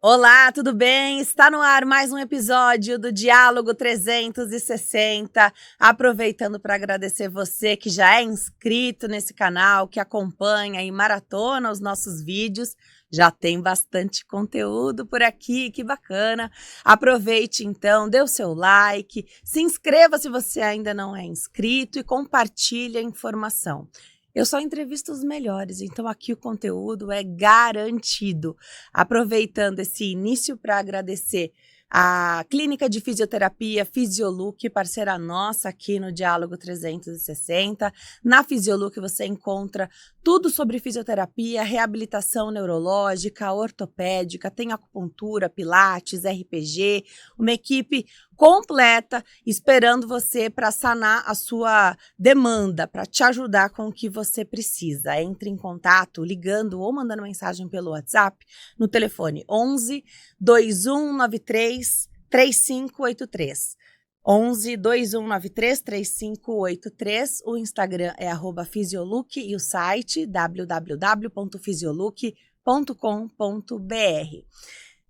Olá, tudo bem? Está no ar mais um episódio do Diálogo 360. Aproveitando para agradecer você que já é inscrito nesse canal, que acompanha e maratona os nossos vídeos. Já tem bastante conteúdo por aqui, que bacana. Aproveite então, dê o seu like, se inscreva se você ainda não é inscrito e compartilhe a informação. Eu só entrevisto os melhores, então aqui o conteúdo é garantido. Aproveitando esse início para agradecer a Clínica de Fisioterapia Fisiolook, parceira nossa aqui no Diálogo 360. Na Fisiolook você encontra tudo sobre fisioterapia, reabilitação neurológica, ortopédica, tem acupuntura, pilates, RPG, uma equipe completa esperando você para sanar a sua demanda, para te ajudar com o que você precisa. Entre em contato ligando ou mandando mensagem pelo WhatsApp no telefone 11 2193 3583. 11 2193 3583. O Instagram é @fisiolook e o site www.fisiolook.com.br.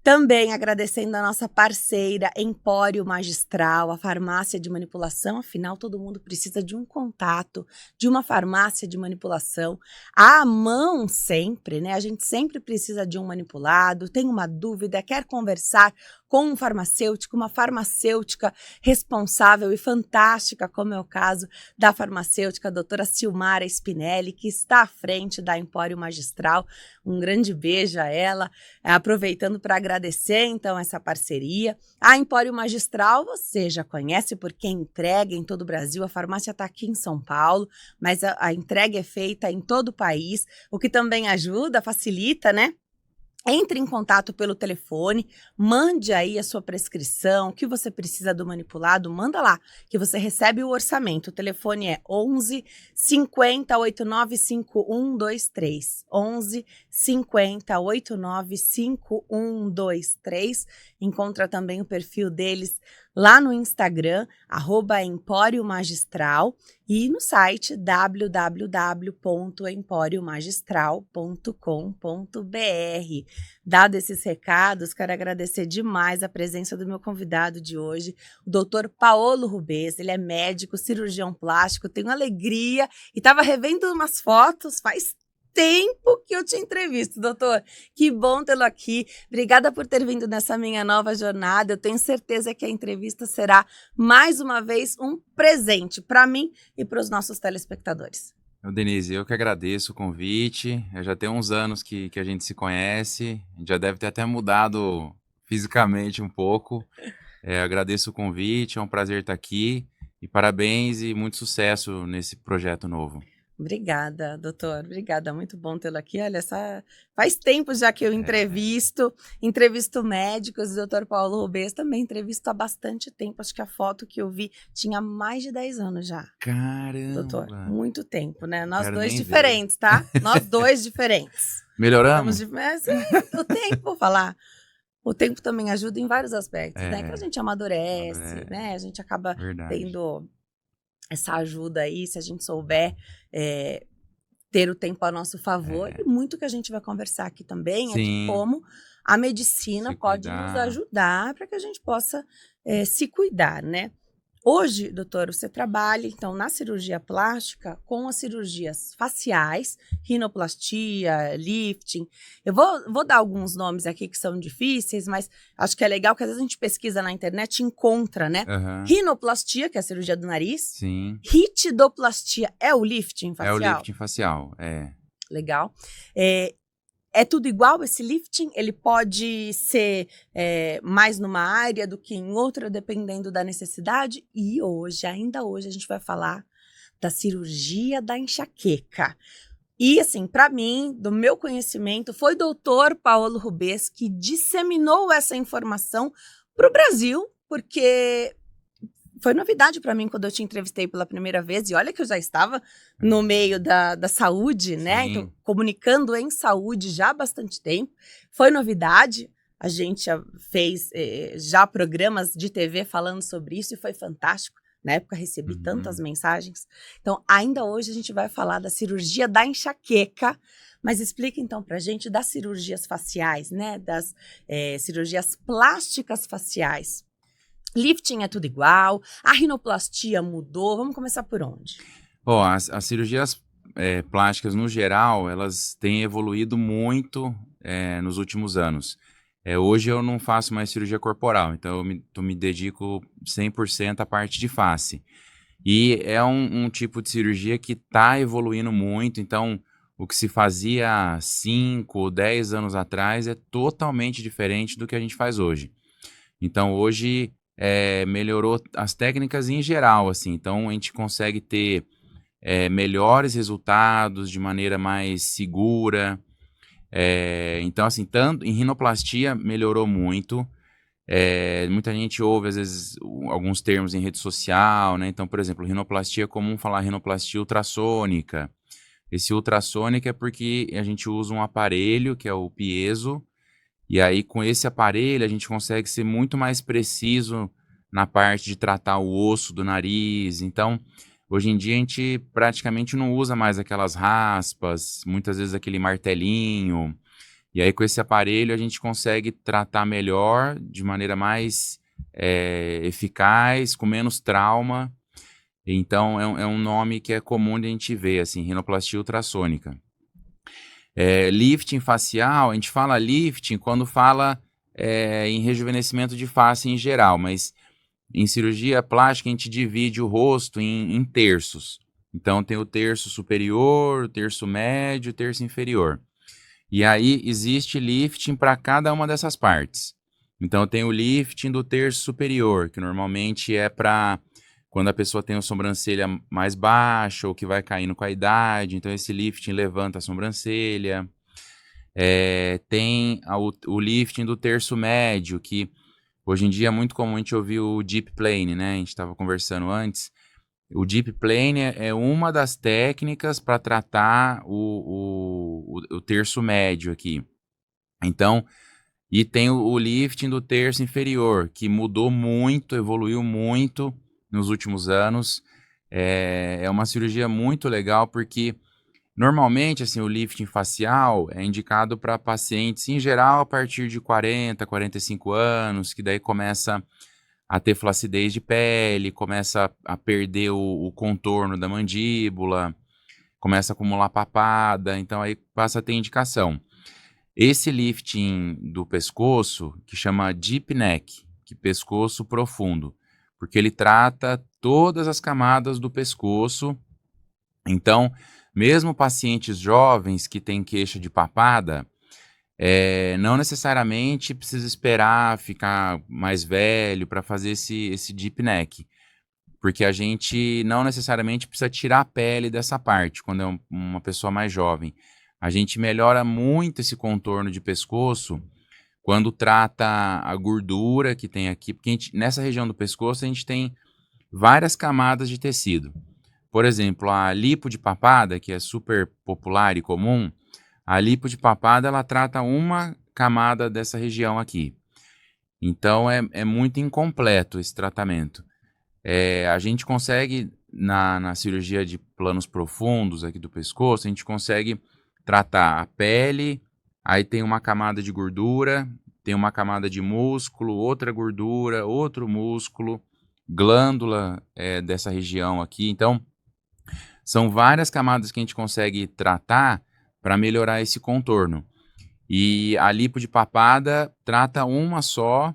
Também agradecendo a nossa parceira Empório Magistral, a farmácia de manipulação. Afinal, todo mundo precisa de um contato, de uma farmácia de manipulação à mão sempre, né? A gente sempre precisa de um manipulado, tem uma dúvida, quer conversar com um farmacêutico, uma farmacêutica responsável e fantástica, como é o caso da farmacêutica a doutora Silmara Spinelli, que está à frente da Empório Magistral. Um grande beijo a ela, aproveitando para agradecer então essa parceria. A Empório Magistral você já conhece porque entrega em todo o Brasil, a farmácia está aqui em São Paulo, mas a entrega é feita em todo o país, o que também ajuda, facilita, né? Entre em contato pelo telefone, mande aí a sua prescrição, o que você precisa do manipulado, manda lá, que você recebe o orçamento. O telefone é 11 50 89 5123. 11 50 89 5123. Encontra também o perfil deles lá no Instagram, @Empório Magistral, e no site www.emporiomagistral.com.br. Dado esses recados, quero agradecer demais a presença do meu convidado de hoje, o Dr. Paolo Rubez. Ele é médico, cirurgião plástico, tenho alegria e estava revendo umas fotos, faz tempo que eu te entrevisto, doutor. Que bom tê-lo aqui. Obrigada por ter vindo nessa minha nova jornada. Eu tenho certeza que a entrevista será, mais uma vez, um presente para mim e para os nossos telespectadores. Denise, eu que agradeço o convite. Já tem uns anos que a gente se conhece. A gente já deve ter até mudado fisicamente um pouco. Agradeço o convite, é um prazer estar aqui. E parabéns e muito sucesso nesse projeto novo. Obrigada, doutor. Obrigada, muito bom tê-lo aqui. Olha, faz tempo já que eu entrevisto médicos, o doutor Paolo Rubez também entrevisto há bastante tempo. Acho que a foto que eu vi tinha mais de 10 anos já. Caramba! Doutor, muito tempo, né? Nós Quero dois nem diferentes, ver. tá? Nós dois diferentes. Melhoramos? Sim, o tempo, vou falar. O tempo também ajuda em vários aspectos, né? Que a gente amadurece, né? A gente acaba tendo essa ajuda aí, se a gente souber ter o tempo a nosso favor. E muito que a gente vai conversar aqui também é de como a medicina pode nos ajudar para que a gente possa se cuidar, né? Hoje, doutor, você trabalha, então, na cirurgia plástica com as cirurgias faciais, rinoplastia, lifting. Eu vou dar alguns nomes aqui que são difíceis, mas acho que é legal que às vezes a gente pesquisa na internet e encontra, né? Rinoplastia, que é a cirurgia do nariz. Sim. Ritidoplastia é o lifting facial? É o lifting facial, Legal. É tudo igual esse lifting? Ele pode ser mais numa área do que em outra, dependendo da necessidade? E ainda hoje, a gente vai falar da cirurgia da enxaqueca. E assim, para mim, do meu conhecimento, foi o doutor Paolo Rubez que disseminou essa informação para o Brasil, porque foi novidade para mim quando eu te entrevistei pela primeira vez, e olha que eu já estava no meio da saúde, né? Então, comunicando em saúde já há bastante tempo. Foi novidade, a gente já fez já programas de TV falando sobre isso e foi fantástico. Na época recebi tantas Uhum. mensagens. Então, ainda hoje a gente vai falar da cirurgia da enxaqueca, mas explica então pra gente das cirurgias faciais, né? Das cirurgias plásticas faciais. Lifting é tudo igual, a rinoplastia mudou, vamos começar por onde? Ó, as cirurgias plásticas, no geral, elas têm evoluído muito nos últimos anos. Hoje eu não faço mais cirurgia corporal, então eu me dedico 100% à parte de face. E é um tipo de cirurgia que está evoluindo muito, então o que se fazia 5 ou 10 anos atrás é totalmente diferente do que a gente faz hoje. Então hoje melhorou as técnicas em geral, assim, então a gente consegue ter melhores resultados de maneira mais segura. Então, assim, tanto em rinoplastia melhorou muito. Muita gente ouve, às vezes, alguns termos em rede social, né? Então, por exemplo, rinoplastia é comum falar rinoplastia ultrassônica. Esse ultrassônica é porque a gente usa um aparelho, que é o piezo, e aí com esse aparelho a gente consegue ser muito mais preciso na parte de tratar o osso do nariz. Então, hoje em dia a gente praticamente não usa mais aquelas raspas, muitas vezes aquele martelinho. E aí com esse aparelho a gente consegue tratar melhor, de maneira mais eficaz, com menos trauma. Então é um nome que é comum de a gente ver, assim, rinoplastia ultrassônica. Lifting facial, a gente fala lifting quando fala em rejuvenescimento de face em geral, mas em cirurgia plástica a gente divide o rosto em terços. Então tem o terço superior, o terço médio, o terço inferior. E aí existe lifting para cada uma dessas partes. Então tem o lifting do terço superior, que normalmente é para quando a pessoa tem a sobrancelha mais baixa ou que vai caindo com a idade. Então esse lifting levanta a sobrancelha. Tem o lifting do terço médio, que hoje em dia é muito comum a gente ouvir o deep plane, né? A gente estava conversando antes. O deep plane é uma das técnicas para tratar o terço médio aqui. Então, e tem o lifting do terço inferior, que mudou muito, evoluiu muito nos últimos anos. É uma cirurgia muito legal porque normalmente assim, o lifting facial é indicado para pacientes, em geral, a partir de 40, 45 anos, que daí começa a ter flacidez de pele, começa a perder o contorno da mandíbula, começa a acumular papada, então aí passa a ter indicação. Esse lifting do pescoço, que chama deep neck, que pescoço profundo, porque ele trata todas as camadas do pescoço. Então, mesmo pacientes jovens que têm queixa de papada, não necessariamente precisa esperar ficar mais velho para fazer esse deep neck, porque a gente não necessariamente precisa tirar a pele dessa parte quando é uma pessoa mais jovem. A gente melhora muito esse contorno de pescoço quando trata a gordura que tem aqui, porque nessa região do pescoço a gente tem várias camadas de tecido. Por exemplo, a lipo de papada, que é super popular e comum, a lipo de papada ela trata uma camada dessa região aqui. Então é muito incompleto esse tratamento. A gente consegue, na cirurgia de planos profundos aqui do pescoço, a gente consegue tratar a pele, aí tem uma camada de gordura, tem uma camada de músculo, outra gordura, outro músculo, glândula dessa região aqui. Então, são várias camadas que a gente consegue tratar para melhorar esse contorno. E a lipo de papada trata uma só,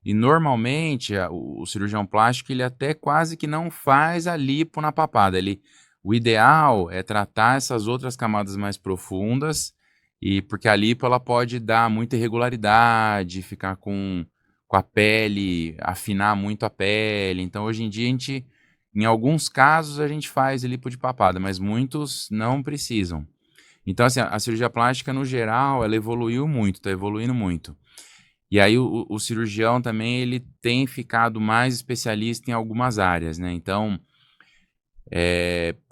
e normalmente o cirurgião plástico ele até quase que não faz a lipo na papada. O ideal é tratar essas outras camadas mais profundas, e porque a lipo ela pode dar muita irregularidade, ficar com a pele, afinar muito a pele. Então hoje em dia em alguns casos a gente faz lipo de papada, mas muitos não precisam. Então, assim, a cirurgia plástica, no geral, ela evoluiu muito, está evoluindo muito. E aí o cirurgião também, ele tem ficado mais especialista em algumas áreas, né? Então,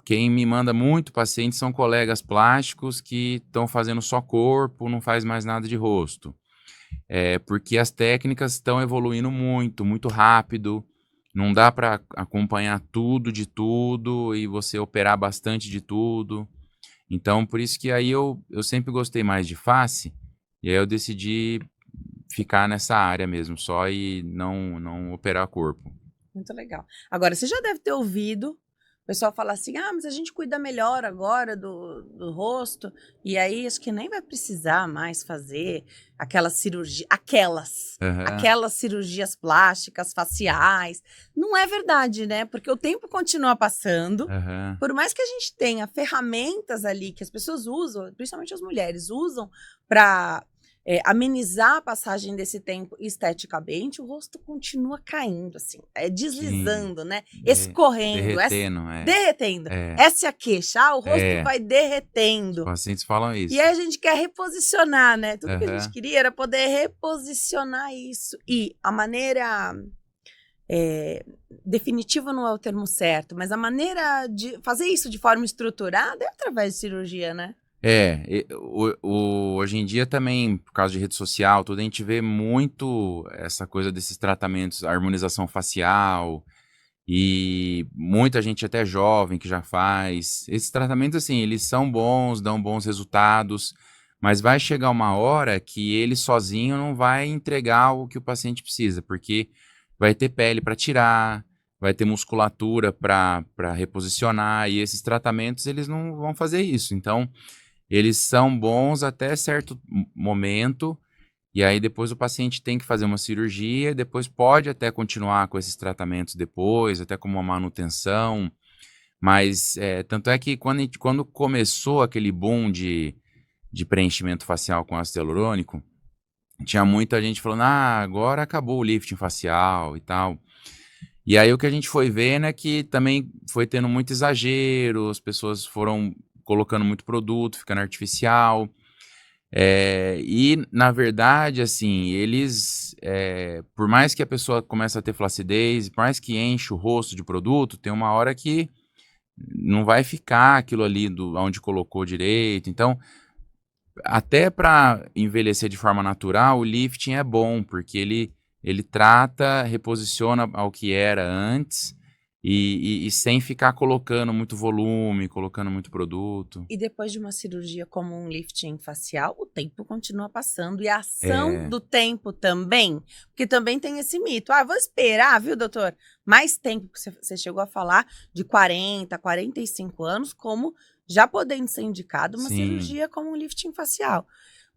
quem me manda muito paciente são colegas plásticos que estão fazendo só corpo, não faz mais nada de rosto. Porque as técnicas estão evoluindo muito, muito rápido. não dá para acompanhar tudo de tudo e você operar bastante de tudo. Então, por isso que aí eu sempre gostei mais de face, e aí eu decidi ficar nessa área mesmo, só e não operar corpo. Muito legal. Agora, você já deve ter ouvido o pessoal falar assim: ah, mas a gente cuida melhor agora do rosto, e aí acho que nem vai precisar mais fazer aquelas cirurgias, Aham, aquelas cirurgias plásticas, faciais. Não é verdade, né? Porque o tempo continua passando. aham, Por mais que a gente tenha ferramentas ali que as pessoas usam, principalmente as mulheres, usam para amenizar a passagem desse tempo esteticamente, o rosto continua caindo, assim, sim, deslizando, né? Escorrendo, derretendo, derretendo. é, Essa é a queixa, o rosto é, vai os derretendo. pacientes falam E aí isso. a gente quer reposicionar, né? Tudo que a gente Aham, queria era poder reposicionar isso. E a maneira definitiva não é o termo certo, mas a maneira de fazer isso de forma estruturada é através de cirurgia, né? hoje em dia também, por causa de rede social, tudo, a gente vê muito essa coisa desses tratamentos, harmonização facial, e muita gente até jovem que já faz. Esses tratamentos, assim, eles são bons, dão bons resultados, mas vai chegar uma hora que ele sozinho não vai entregar o que o paciente precisa, porque vai ter pele para tirar, vai ter musculatura para reposicionar, e esses tratamentos eles não vão fazer isso. Então, eles são bons até certo momento, e aí depois o paciente tem que fazer uma cirurgia, e depois pode até continuar com esses tratamentos depois, até como uma manutenção. Mas tanto é que quando começou aquele boom de preenchimento facial com ácido hialurônico, tinha muita gente falando, ah, agora acabou o lifting facial e tal. E aí o que a gente foi vendo é que também foi tendo muito exagero, as pessoas foram colocando muito produto, ficando artificial. E, na verdade, assim, por mais que a pessoa comece a ter flacidez, por mais que enche o rosto de produto, tem uma hora que não vai ficar aquilo ali onde colocou direito. Então, até para envelhecer de forma natural, o lifting é bom, porque ele trata, reposiciona ao que era antes e sem ficar colocando muito volume, colocando muito produto. E depois de uma cirurgia como um lifting facial, o tempo continua passando e a ação É, do tempo também, porque também tem esse mito. Ah, vou esperar, viu, doutor? Mais tempo, porque você chegou a falar de 40, 45 anos, como já podendo ser indicado uma sim, cirurgia como um lifting facial.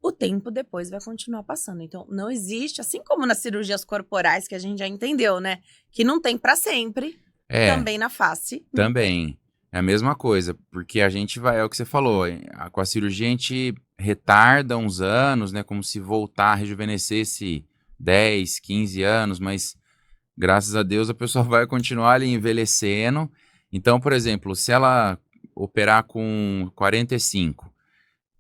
O tempo depois vai continuar passando. Então, não existe, assim como nas cirurgias corporais que a gente já entendeu, né? Que não tem para sempre, é, também na face não tem. também. É a mesma coisa, porque a gente vai, é o que você falou, com a cirurgia a gente retarda uns anos, né, como se voltar, rejuvenescesse 10, 15 anos, mas graças a Deus a pessoa vai continuar ali envelhecendo. Então, por exemplo, se ela operar com 45,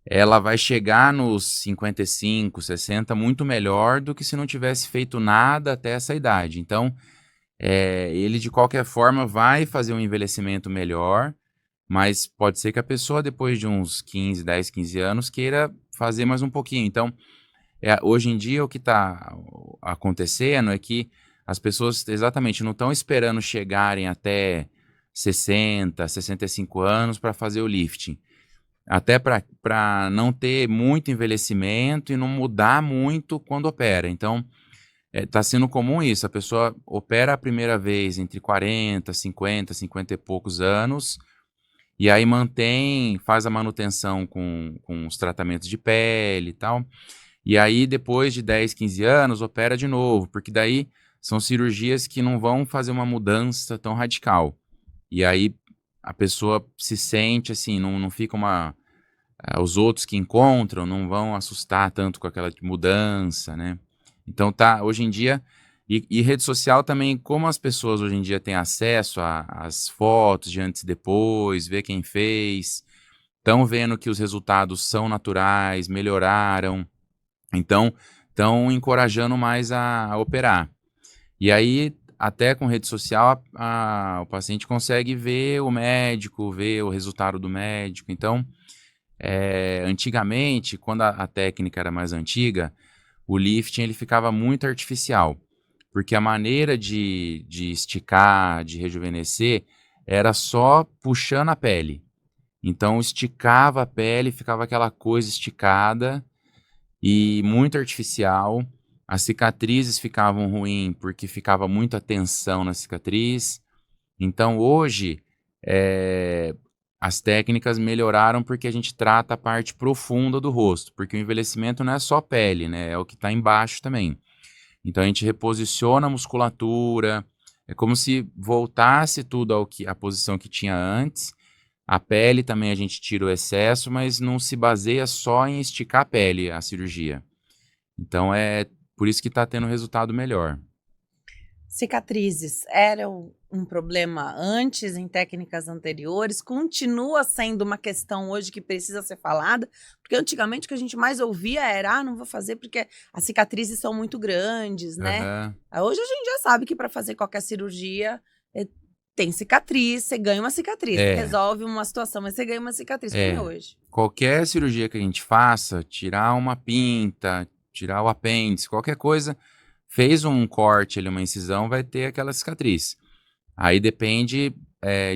ela vai chegar nos 55, 60 muito melhor do que se não tivesse feito nada até essa idade. Então, ele de qualquer forma vai fazer um envelhecimento melhor, mas pode ser que a pessoa depois de uns 15, 10, 15 anos queira fazer mais um pouquinho. Então, hoje em dia o que está acontecendo é que as pessoas exatamente não estão esperando chegarem até 60, 65 anos para fazer o lifting. Até para não ter muito envelhecimento e não mudar muito quando opera. Então, tá sendo comum isso. A pessoa opera a primeira vez entre 40, 50, 50 e poucos anos, e aí faz a manutenção com os tratamentos de pele e tal. E aí, depois de 10, 15 anos, opera de novo, porque daí são cirurgias que não vão fazer uma mudança tão radical. E aí a pessoa se sente assim, não fica os outros que encontram não vão assustar tanto com aquela mudança, né? Então tá, hoje em dia, e rede social também, como as pessoas hoje em dia têm acesso às fotos de antes e depois, ver quem fez, estão vendo que os resultados são naturais, melhoraram, então estão encorajando mais a operar. E aí, até com rede social, o paciente consegue ver o médico, ver o resultado do médico. Então, antigamente, quando a técnica era mais antiga, o lifting ele ficava muito artificial. porque a maneira de esticar, de rejuvenescer, era só puxando a pele. Então esticava a pele, ficava aquela coisa esticada e muito artificial. As cicatrizes ficavam ruins porque ficava muita tensão na cicatriz. Então hoje as técnicas melhoraram porque a gente trata a parte profunda do rosto, porque o envelhecimento não é só pele, né? É o que está embaixo também. Então a gente reposiciona a musculatura, é como se voltasse tudo à posição que tinha antes. A pele também a gente tira o excesso, mas não se baseia só em esticar a pele, a cirurgia. Então é por isso que está tendo um resultado melhor. Cicatrizes eram um problema antes, em técnicas anteriores, continua sendo uma questão hoje que precisa ser falada, porque antigamente o que a gente mais ouvia era, não vou fazer porque as cicatrizes são muito grandes, né? Hoje a gente já sabe que para fazer qualquer cirurgia tem cicatriz, você ganha uma cicatriz, resolve uma situação, mas você ganha uma cicatriz, como é hoje. Qualquer cirurgia que a gente faça, tirar uma pinta, tirar o apêndice, qualquer coisa, fez um corte ali, uma incisão, vai ter aquela cicatriz. Aí depende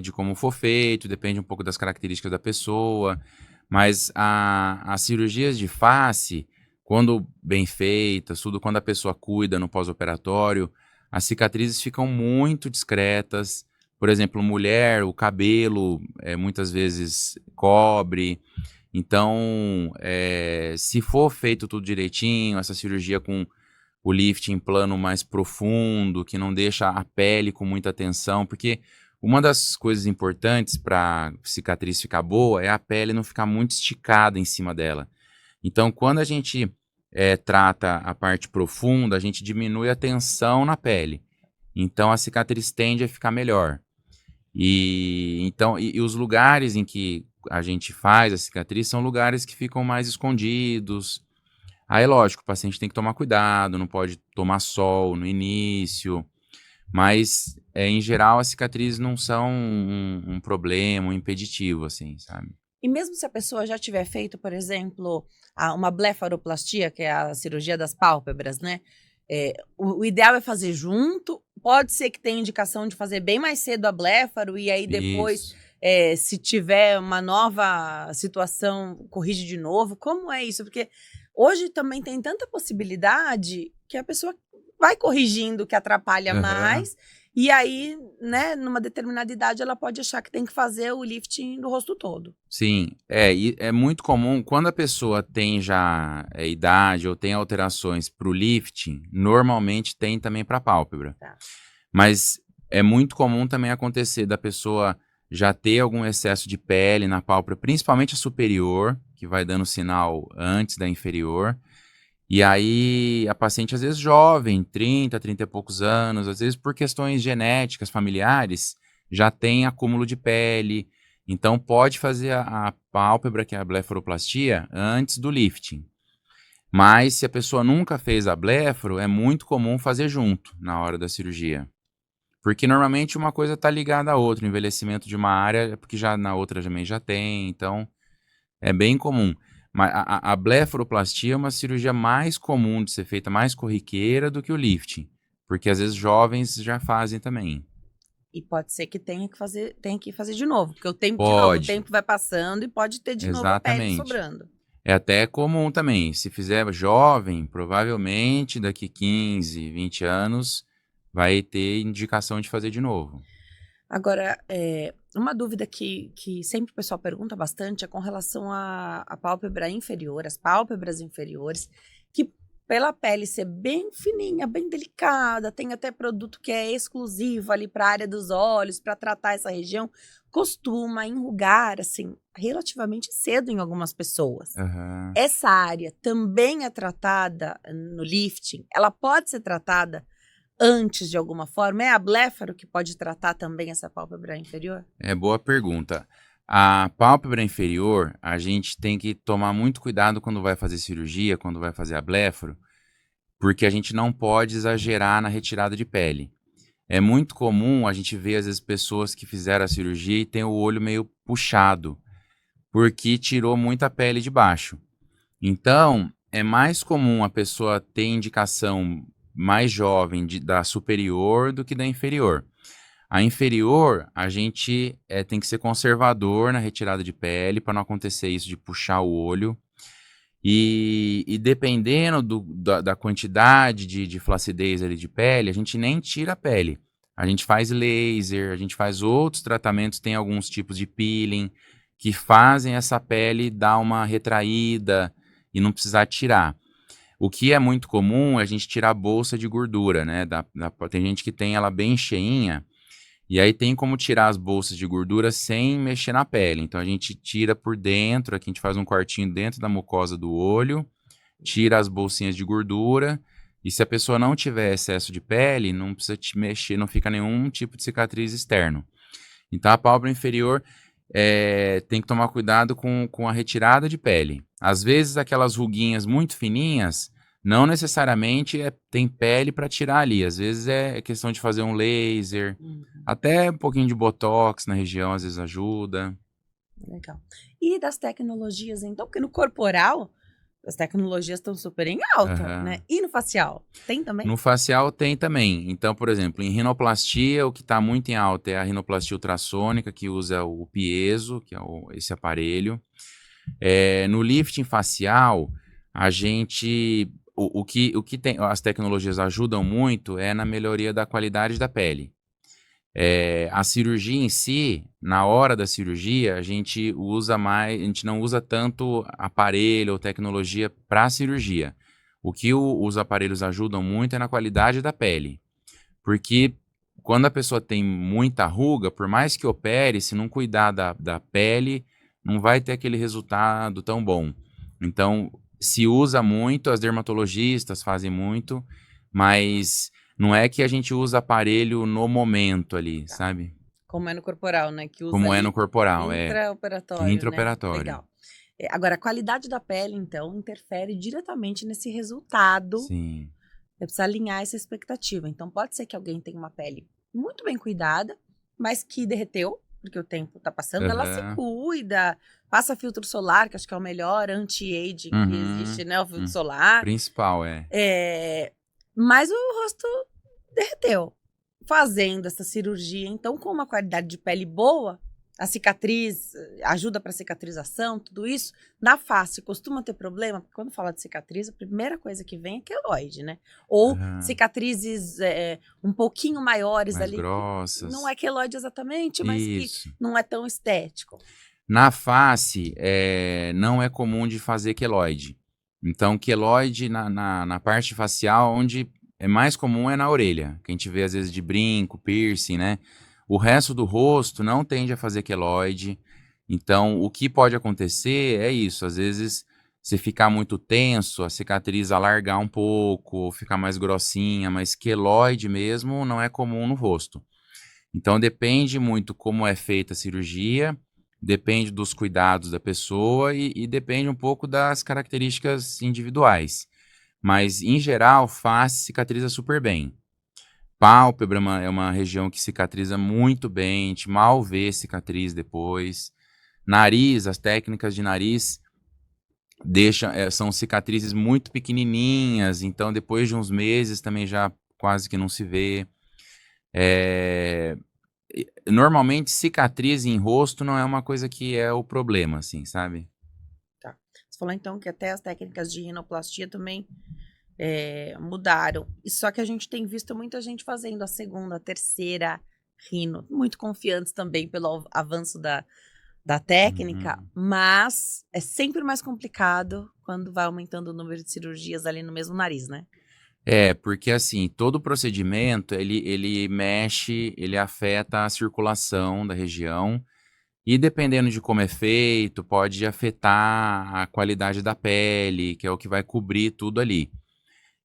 de como for feito, depende um pouco das características da pessoa, mas as cirurgias de face, quando bem feitas, tudo quando a pessoa cuida no pós-operatório, as cicatrizes ficam muito discretas. Por exemplo, mulher, o cabelo muitas vezes cobre. Então, se for feito tudo direitinho, essa cirurgia com o lifting em plano mais profundo, que não deixa a pele com muita tensão, porque uma das coisas importantes para a cicatriz ficar boa é a pele não ficar muito esticada em cima dela. Então, quando a gente trata a parte profunda, a gente diminui a tensão na pele. Então, a cicatriz tende a ficar melhor. E os lugares em que a gente faz a cicatriz são lugares que ficam mais escondidos. Aí, lógico, o paciente tem que tomar cuidado, não pode tomar sol no início, mas, em geral, as cicatrizes não são um problema, um impeditivo, assim, sabe? E mesmo se a pessoa já tiver feito, por exemplo, uma blefaroplastia, que é a cirurgia das pálpebras, né? O ideal é fazer junto, pode ser que tenha indicação de fazer bem mais cedo a blefaro e aí depois, se tiver uma nova situação, corrige de novo. Como é isso? Porque hoje também tem tanta possibilidade que a pessoa vai corrigindo o que atrapalha mais. E aí, né, numa determinada idade, ela pode achar que tem que fazer o lifting do rosto todo. Sim, e é muito comum, quando a pessoa tem já idade ou tem alterações para o lifting, normalmente tem também para a pálpebra. Tá. Mas é muito comum também acontecer da pessoa já ter algum excesso de pele na pálpebra, principalmente a superior, que vai dando sinal antes da inferior. E aí a paciente, às vezes jovem, 30 e poucos anos, às vezes por questões genéticas, familiares, já tem acúmulo de pele. Então pode fazer a pálpebra, que é a blefaroplastia, antes do lifting. Mas se a pessoa nunca fez a blefaro, é muito comum fazer junto na hora da cirurgia. Porque normalmente uma coisa está ligada à outra. O envelhecimento de uma área é porque já na outra também já tem, então é bem comum. Mas a blefaroplastia é uma cirurgia mais comum de ser feita, mais corriqueira do que o lifting. Porque às vezes jovens já fazem também. E pode ser que tenha que fazer de novo, porque o tempo, Pode. o tempo vai passando e pode ter de novo a pele sobrando. É até comum também. Se fizer jovem, provavelmente daqui 15, 20 anos, vai ter indicação de fazer de novo. Agora, uma dúvida que sempre o pessoal pergunta bastante é com relação à pálpebra inferior, as pálpebras inferiores, que pela pele ser bem fininha, bem delicada, tem até produto que é exclusivo ali para a área dos olhos, para tratar essa região, costuma enrugar, assim, relativamente cedo em algumas pessoas. Uhum. Essa área também é tratada no lifting? Ela pode ser tratada antes de alguma forma? É a blefaro que pode tratar também essa pálpebra inferior? Boa pergunta. A pálpebra inferior, a gente tem que tomar muito cuidado quando vai fazer cirurgia, quando vai fazer a blefaro, porque a gente não pode exagerar na retirada de pele. É muito comum a gente ver, às vezes, pessoas que fizeram a cirurgia e tem o olho meio puxado, porque tirou muita pele de baixo. Então, é mais comum a pessoa ter indicação mais jovem da superior do que da inferior. A inferior, a gente tem que ser conservador na retirada de pele para não acontecer isso de puxar o olho. E dependendo da quantidade de flacidez ali de pele, a gente nem tira a pele. A gente faz laser, a gente faz outros tratamentos, tem alguns tipos de peeling que fazem essa pele dar uma retraída e não precisar tirar. O que é muito comum é a gente tirar a bolsa de gordura, né? Tem gente que tem ela bem cheinha, e aí tem como tirar as bolsas de gordura sem mexer na pele. Então a gente tira por dentro, aqui a gente faz um cortinho dentro da mucosa do olho, tira as bolsinhas de gordura, e se a pessoa não tiver excesso de pele, não precisa te mexer, não fica nenhum tipo de cicatriz externo. Então a pálpebra inferior tem que tomar cuidado com a retirada de pele. Às vezes aquelas ruguinhas muito fininhas, não necessariamente tem pele para tirar ali. Às vezes é questão de fazer um laser, até um pouquinho de botox na região, às vezes ajuda. Legal. E das tecnologias, então? Porque no corporal, as tecnologias estão super em alta, né? E no facial? Tem também? No facial tem também. Então, por exemplo, em rinoplastia, o que está muito em alta é a rinoplastia ultrassônica, que usa o piezo, que é esse aparelho. No lifting facial, a gente... O que tem, as tecnologias ajudam muito é na melhoria da qualidade da pele. A cirurgia em si, na hora da cirurgia, a gente não usa tanto aparelho ou tecnologia para a cirurgia. O que os aparelhos ajudam muito é na qualidade da pele. Porque quando a pessoa tem muita ruga, por mais que opere, se não cuidar da pele, não vai ter aquele resultado tão bom. Então, se usa muito, as dermatologistas fazem muito, mas não é que a gente usa aparelho no momento ali, sabe? Como é no corporal, né? Que usa Como é no corporal, intraoperatório, intraoperatório. Né? Legal. Agora, a qualidade da pele, então, interfere diretamente nesse resultado. Sim. Precisa alinhar essa expectativa. Então, pode ser que alguém tenha uma pele muito bem cuidada, mas que derreteu, porque o tempo tá passando, ela se cuida, passa filtro solar, que acho que é o melhor anti-aging que existe, né? O filtro solar. Principal, Mas o rosto derreteu. Fazendo essa cirurgia, então, com uma qualidade de pele boa, a cicatriz ajuda para cicatrização, tudo isso. Na face, costuma ter problema? Porque quando fala de cicatriz, a primeira coisa que vem é queloide, né? Ou cicatrizes um pouquinho maiores mais ali. grossas. Não é queloide exatamente, mas isso. que não é tão estético. Na face, não é comum de fazer queloide. Então, queloide na parte facial, onde é mais comum é na orelha, que a gente vê às vezes de brinco, piercing, né? O resto do rosto não tende a fazer queloide. Então, o que pode acontecer é isso. Às vezes, se ficar muito tenso, a cicatriz alargar um pouco, ou ficar mais grossinha, mas queloide mesmo não é comum no rosto. Então, depende muito como é feita a cirurgia, depende dos cuidados da pessoa e depende um pouco das características individuais. Mas, em geral, face cicatriza super bem. Pálpebra é uma região que cicatriza muito bem, a gente mal vê cicatriz depois. Nariz, as técnicas de nariz são cicatrizes muito pequenininhas, então depois de uns meses também já quase que não se vê. Normalmente, cicatriz em rosto não é uma coisa que é o problema, assim, sabe? Tá. Você falou então que até as técnicas de rinoplastia também mudaram. Só que a gente tem visto muita gente fazendo a segunda, a terceira rino, muito confiantes também pelo avanço da técnica, mas é sempre mais complicado quando vai aumentando o número de cirurgias ali no mesmo nariz, né? Porque assim, todo procedimento, ele mexe, ele afeta a circulação da região e dependendo de como é feito, pode afetar a qualidade da pele, que é o que vai cobrir tudo ali.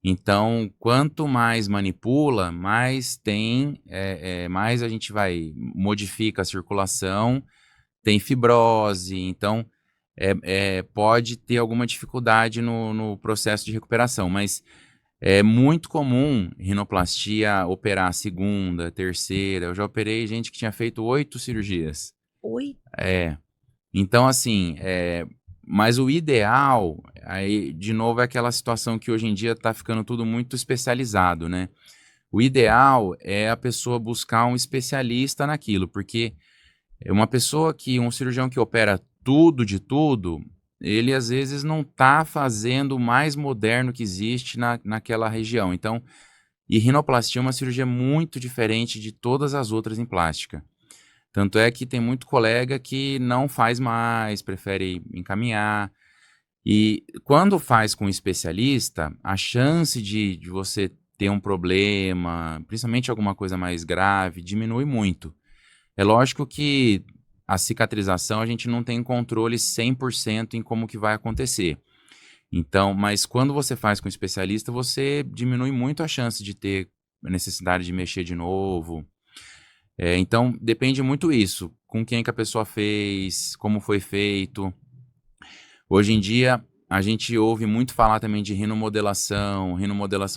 Então, quanto mais manipula, mais mais a gente modifica a circulação, tem fibrose, então pode ter alguma dificuldade no processo de recuperação, mas é muito comum rinoplastia operar a segunda, terceira. Eu já operei gente que tinha feito 8 cirurgias. 8? Então, assim, Mas o ideal, aí, de novo, é aquela situação que hoje em dia está ficando tudo muito especializado, né? O ideal é a pessoa buscar um especialista naquilo, porque um cirurgião que opera tudo de tudo, ele às vezes não está fazendo o mais moderno que existe naquela região. Então, e rinoplastia é uma cirurgia muito diferente de todas as outras em plástica. Tanto é que tem muito colega que não faz mais, prefere encaminhar. E quando faz com um especialista, a chance de você ter um problema, principalmente alguma coisa mais grave, diminui muito. É lógico que a cicatrização a gente não tem controle 100% em como que vai acontecer. Então, mas quando você faz com um especialista, você diminui muito a chance de ter necessidade de mexer de novo. Então, depende muito isso, com quem que a pessoa fez, como foi feito. Hoje em dia, a gente ouve muito falar também de rinomodelação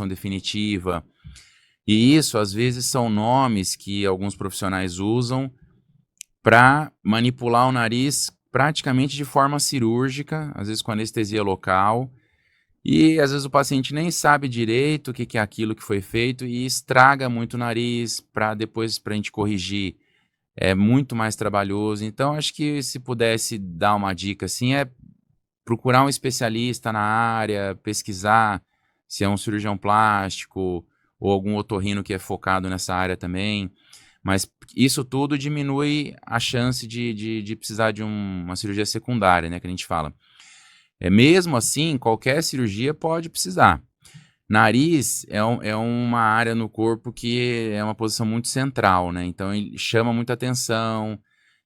definitiva. E isso, às vezes, são nomes que alguns profissionais usam para manipular o nariz praticamente de forma cirúrgica, às vezes com anestesia local. E às vezes o paciente nem sabe direito o que é aquilo que foi feito e estraga muito o nariz para depois para a gente corrigir. É muito mais trabalhoso. Então, acho que se pudesse dar uma dica assim, é procurar um especialista na área, pesquisar se é um cirurgião plástico ou algum otorrino que é focado nessa área também. Mas isso tudo diminui a chance de precisar de uma cirurgia secundária, né, que a gente fala. Mesmo assim, qualquer cirurgia pode precisar. Nariz é uma área no corpo que é uma posição muito central, né? Então, ele chama muita atenção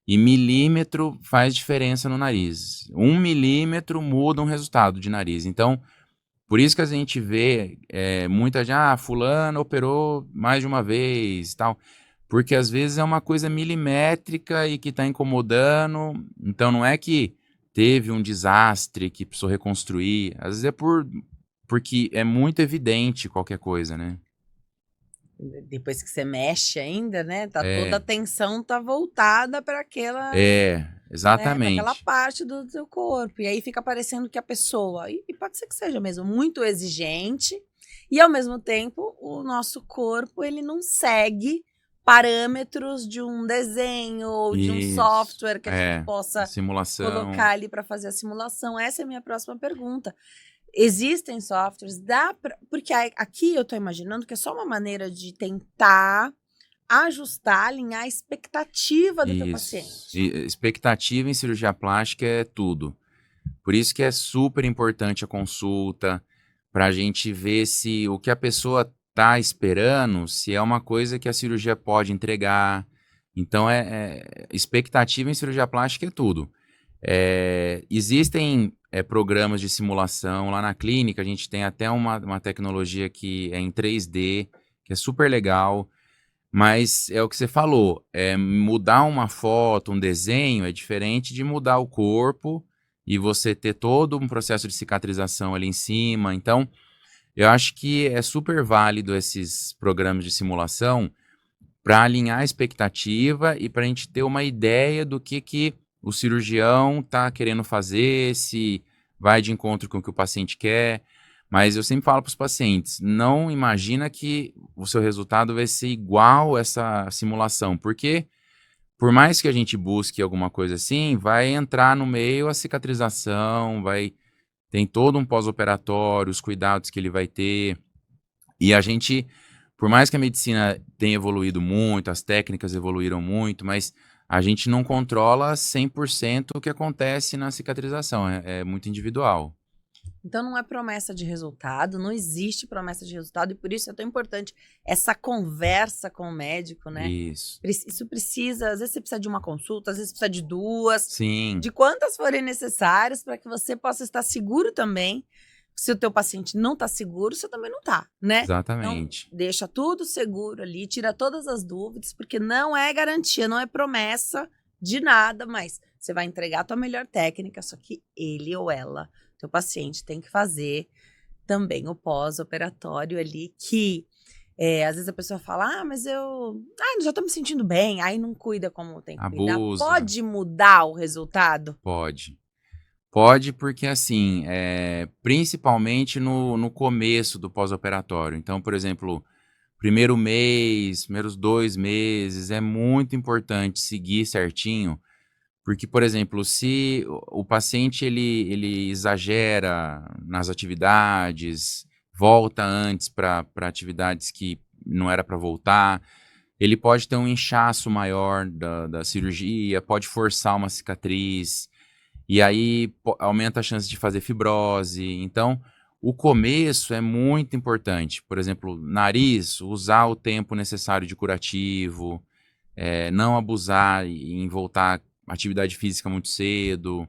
e milímetro faz diferença no nariz. 1 milímetro muda um resultado de nariz. Então, por isso que a gente vê muita gente, fulano operou mais de uma vez, tal. Porque às vezes é uma coisa milimétrica e que está incomodando. Então, não é que teve um desastre que precisou reconstruir. Às vezes é porque é muito evidente qualquer coisa, né? Depois que você mexe ainda, né? Toda a É, atenção tá voltada para aquela, né, para aquela exatamente. parte do seu corpo. E aí fica parecendo que a pessoa, e pode ser que seja mesmo, muito exigente, e ao mesmo tempo o nosso corpo ele não segue parâmetros de um desenho ou de um Isso. software que a gente possa Simulação. colocar ali para fazer a simulação. Essa é a minha próxima pergunta. Existem softwares, porque aqui eu estou imaginando que é só uma maneira de tentar ajustar, alinhar a expectativa do teu Isso. paciente. E expectativa em cirurgia plástica é tudo. Por isso que é super importante a consulta, para a gente ver se o que a pessoa está esperando, se é uma coisa que a cirurgia pode entregar. Então, expectativa em cirurgia plástica é tudo. Existem programas de simulação lá na clínica, a gente tem até uma tecnologia que é em 3D, que é super legal, mas é o que você falou, mudar uma foto, um desenho, é diferente de mudar o corpo e você ter todo um processo de cicatrização ali em cima. Então, eu acho que é super válido esses programas de simulação para alinhar a expectativa e para a gente ter uma ideia do que o cirurgião está querendo fazer, se vai de encontro com o que o paciente quer. Mas eu sempre falo para os pacientes, não imagina que o seu resultado vai ser igual essa simulação, porque por mais que a gente busque alguma coisa assim, vai entrar no meio a cicatrização, tem todo um pós-operatório, os cuidados que ele vai ter. E a gente, por mais que a medicina tenha evoluído muito, as técnicas evoluíram muito, mas a gente não controla 100% o que acontece na cicatrização, é muito individual. Então não é promessa de resultado, não existe promessa de resultado e por isso é tão importante essa conversa com o médico, né? Isso. Isso precisa, às vezes você precisa de uma consulta, às vezes precisa de duas, Sim, de quantas forem necessárias para que você possa estar seguro também. Se o teu paciente não está seguro, você também não está, né? exatamente. Então, deixa tudo seguro ali, tira todas as dúvidas, porque não é garantia, não é promessa de nada, mas você vai entregar a tua melhor técnica, só que ele ou ela, teu paciente, tem que fazer também o pós-operatório ali, que às vezes a pessoa fala, mas eu já tô me sentindo bem, aí não cuida como tem que cuidar. Abusa, Pode mudar o resultado? pode. Pode, porque assim, principalmente no começo do pós-operatório. Então, por exemplo, primeiro mês, primeiros 2 meses, é muito importante seguir certinho, porque, por exemplo, se o paciente ele exagera nas atividades, volta antes para atividades que não era para voltar, ele pode ter um inchaço maior da cirurgia, pode forçar uma cicatriz, e aí aumenta a chance de fazer fibrose. Então, o começo é muito importante. Por exemplo, nariz, usar o tempo necessário de curativo, não abusar em voltar à atividade física muito cedo.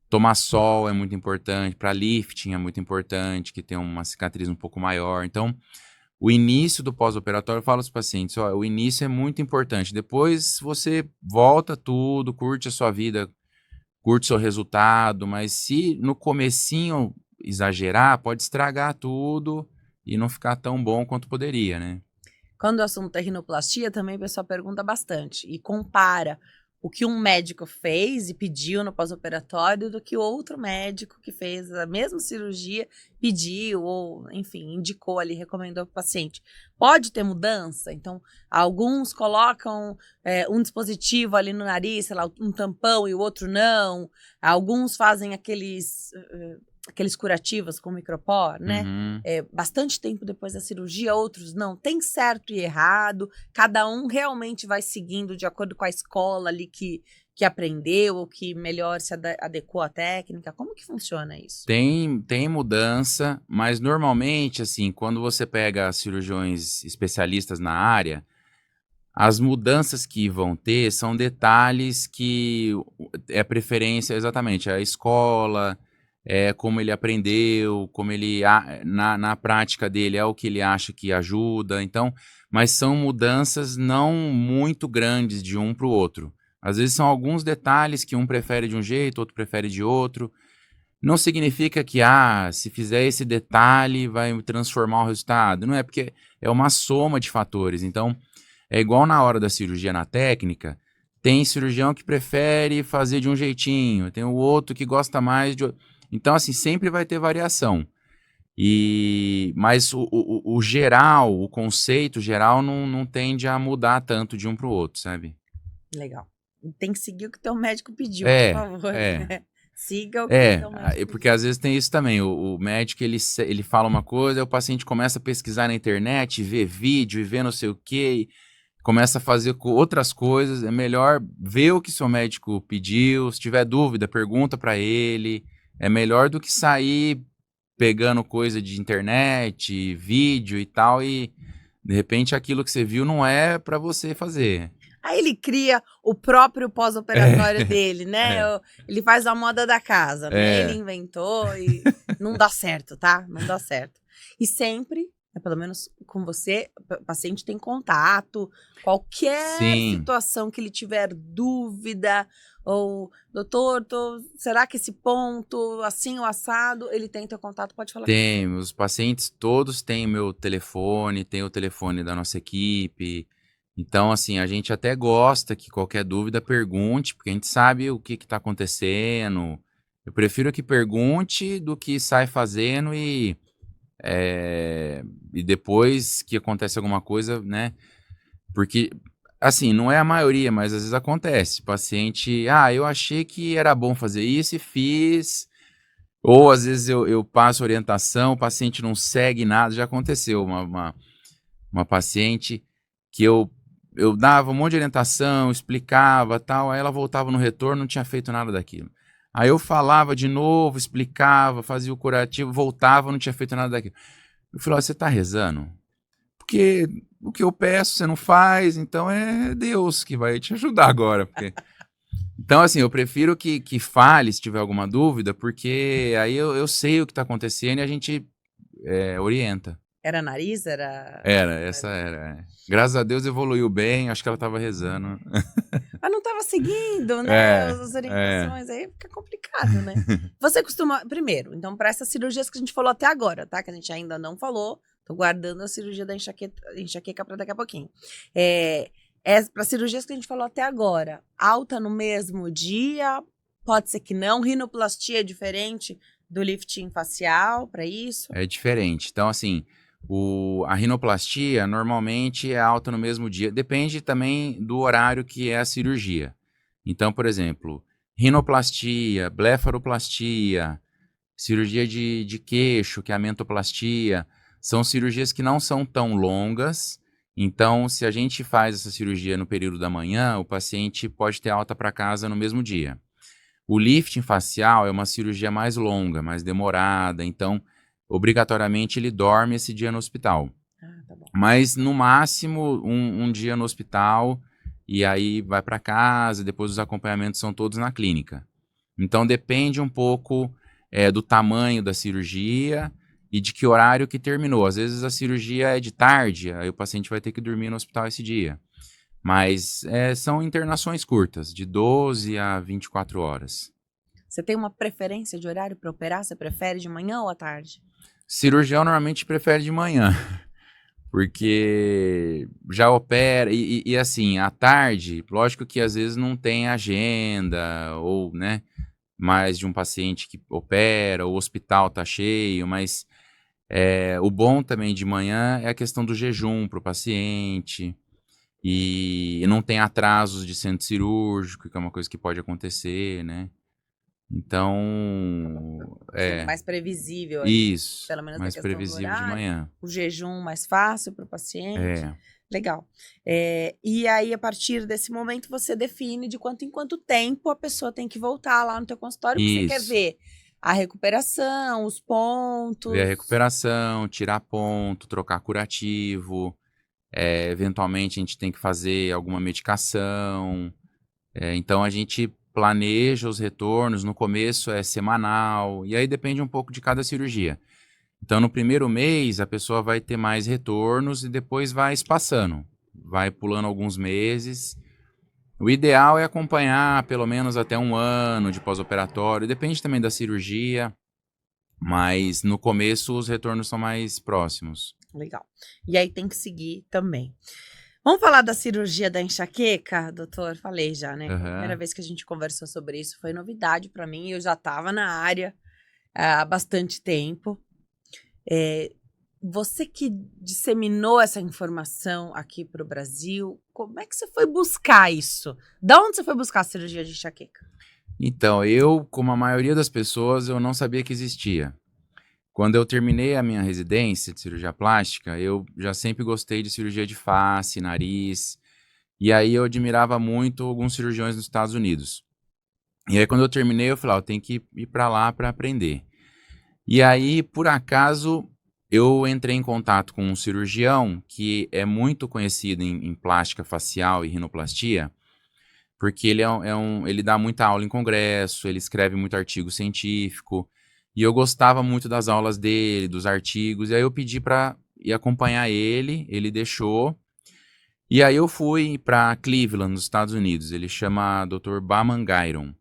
Tomar sol é muito importante, para lifting é muito importante, que tem uma cicatriz um pouco maior. Então, o início do pós-operatório, eu falo aos pacientes, ó, o início é muito importante. Depois você volta tudo, curte a sua vida, curte seu resultado, mas se no comecinho exagerar, pode estragar tudo e não ficar tão bom quanto poderia, né? Quando o assunto é rinoplastia, também o pessoal pergunta bastante e compara o que um médico fez e pediu no pós-operatório do que outro médico que fez a mesma cirurgia pediu ou, enfim, indicou ali, recomendou para o paciente. Pode ter mudança? Então, alguns colocam um dispositivo ali no nariz, sei lá, um tampão e o outro não. Alguns fazem aqueles curativos com micropor, né? Uhum. Bastante tempo depois da cirurgia, outros não. Tem certo e errado, cada um realmente vai seguindo de acordo com a escola ali que aprendeu ou que melhor se adequou à técnica. Como que funciona isso? Tem mudança, mas normalmente, assim, quando você pega cirurgiões especialistas na área, as mudanças que vão ter são detalhes que é preferência, exatamente, a escola, como ele aprendeu, como ele, na prática dele, é o que ele acha que ajuda. Então, mas são mudanças não muito grandes de um para o outro. Às vezes são alguns detalhes que um prefere de um jeito, outro prefere de outro. Não significa que, se fizer esse detalhe vai transformar o resultado. Não é, porque é uma soma de fatores. Então, é igual na hora da cirurgia na técnica, tem cirurgião que prefere fazer de um jeitinho, tem o outro que gosta mais de... Então, assim, sempre vai ter variação. Mas o geral, o conceito geral não tende a mudar tanto de um para o outro, sabe? Legal. Tem que seguir o que teu médico pediu, por É, favor. é. Siga o que teu médico Porque pediu. às vezes tem isso também, o médico ele fala uma coisa, aí o paciente começa a pesquisar na internet, vê vídeo e vê não sei o quê, começa a fazer outras coisas. É melhor ver o que seu médico pediu, se tiver dúvida, pergunta para ele. É melhor do que sair pegando coisa de internet, vídeo e tal, e de repente aquilo que você viu não é para você fazer. Aí ele cria o próprio pós-operatório É, dele, né? é, Ele faz a moda da casa, né? Ele é. inventou e não dá certo, tá? Não dá certo. E sempre, pelo menos com você, o paciente tem contato, qualquer Sim. situação que ele tiver dúvida, ou, doutor, será que esse ponto, assim ou assado, ele tem teu contato, pode falar. Tem, os pacientes todos têm meu telefone, tem o telefone da nossa equipe. Então, assim, a gente até gosta que qualquer dúvida pergunte, porque a gente sabe o que está acontecendo. Eu prefiro que pergunte do que sai fazendo e depois que acontece alguma coisa, né? Porque, assim, não é a maioria, mas às vezes acontece. O paciente, eu achei que era bom fazer isso e fiz. Ou às vezes eu passo orientação, o paciente não segue nada. Já aconteceu uma paciente que eu dava um monte de orientação, explicava tal, aí ela voltava no retorno, não tinha feito nada daquilo. Aí eu falava de novo, explicava, fazia o curativo, voltava, não tinha feito nada daquilo. Eu falei, você tá rezando? Porque o que eu peço você não faz, então é Deus que vai te ajudar agora. Então, assim, eu prefiro que fale se tiver alguma dúvida, porque aí eu sei o que tá acontecendo e a gente orienta. Era nariz? Era. Essa era. Graças a Deus evoluiu bem, acho que ela tava rezando. Mas não estava seguindo, né, É, as é. orientações, aí fica complicado, né? Você costuma, primeiro, então para essas cirurgias que a gente falou até agora, tá? Que a gente ainda não falou, tô guardando a cirurgia da enxaqueca para daqui a pouquinho. Para cirurgias que a gente falou até agora, alta no mesmo dia, pode ser que não. Rinoplastia é diferente do lifting facial para isso? É diferente. Então, assim, a rinoplastia normalmente é alta no mesmo dia. Depende também do horário que é a cirurgia. Então, por exemplo, rinoplastia, blefaroplastia, cirurgia de queixo, que é a mentoplastia, são cirurgias que não são tão longas. Então, se a gente faz essa cirurgia no período da manhã, o paciente pode ter alta para casa no mesmo dia. O lifting facial é uma cirurgia mais longa, mais demorada, então, obrigatoriamente, ele dorme esse dia no hospital. Tá bom. Mas, no máximo, um dia no hospital, e aí vai para casa, depois os acompanhamentos são todos na clínica. Então, depende um pouco do tamanho da cirurgia e de que horário que terminou. Às vezes a cirurgia é de tarde, aí o paciente vai ter que dormir no hospital esse dia. Mas são internações curtas, de 12 a 24 horas. Você tem uma preferência de horário para operar? Você prefere de manhã ou à tarde? Cirurgião normalmente prefere de manhã, porque já opera, e assim, à tarde, lógico que às vezes não tem agenda, ou, né, mais de um paciente que opera, o hospital tá cheio, mas o bom também de manhã é a questão do jejum para o paciente, e não tem atrasos de centro cirúrgico, que é uma coisa que pode acontecer, né? Então, Mais previsível ali, isso, pelo menos mais a questão do previsível de horário. manhã. O jejum mais fácil para o paciente. É. Legal. E aí, a partir desse momento, você define de quanto em quanto tempo a pessoa tem que voltar lá no teu consultório, porque você quer Isso. ver a recuperação, os pontos. Ver a recuperação, tirar ponto, trocar curativo. Eventualmente a gente tem que fazer alguma medicação. Então a gente planeja os retornos. No começo é semanal. E aí depende um pouco de cada cirurgia. Então no primeiro mês a pessoa vai ter mais retornos e depois vai espaçando. Vai pulando alguns meses. O ideal é acompanhar pelo menos até 1 ano de pós-operatório. Depende também da cirurgia. Mas no começo os retornos são mais próximos. Legal. E aí tem que seguir também. Vamos falar da cirurgia da enxaqueca, doutor? Falei já, né? A primeira vez que a gente conversou sobre isso foi novidade para mim. Eu já estava na área há bastante tempo. Você que disseminou essa informação aqui para o Brasil, como é que você foi buscar isso? Da onde você foi buscar a cirurgia de enxaqueca? Então, eu, como a maioria das pessoas, eu não sabia que existia. Quando eu terminei a minha residência de cirurgia plástica, eu já sempre gostei de cirurgia de face, nariz, e aí eu admirava muito alguns cirurgiões nos Estados Unidos. E aí quando eu terminei, eu falei, eu tenho que ir para lá para aprender. E aí, por acaso, eu entrei em contato com um cirurgião que é muito conhecido em plástica facial e rinoplastia, porque ele ele dá muita aula em congresso, ele escreve muito artigo científico, e eu gostava muito das aulas dele, dos artigos, e aí eu pedi para ir acompanhar ele deixou, e aí eu fui para Cleveland, nos Estados Unidos. Ele chama Dr. Baman Gairon.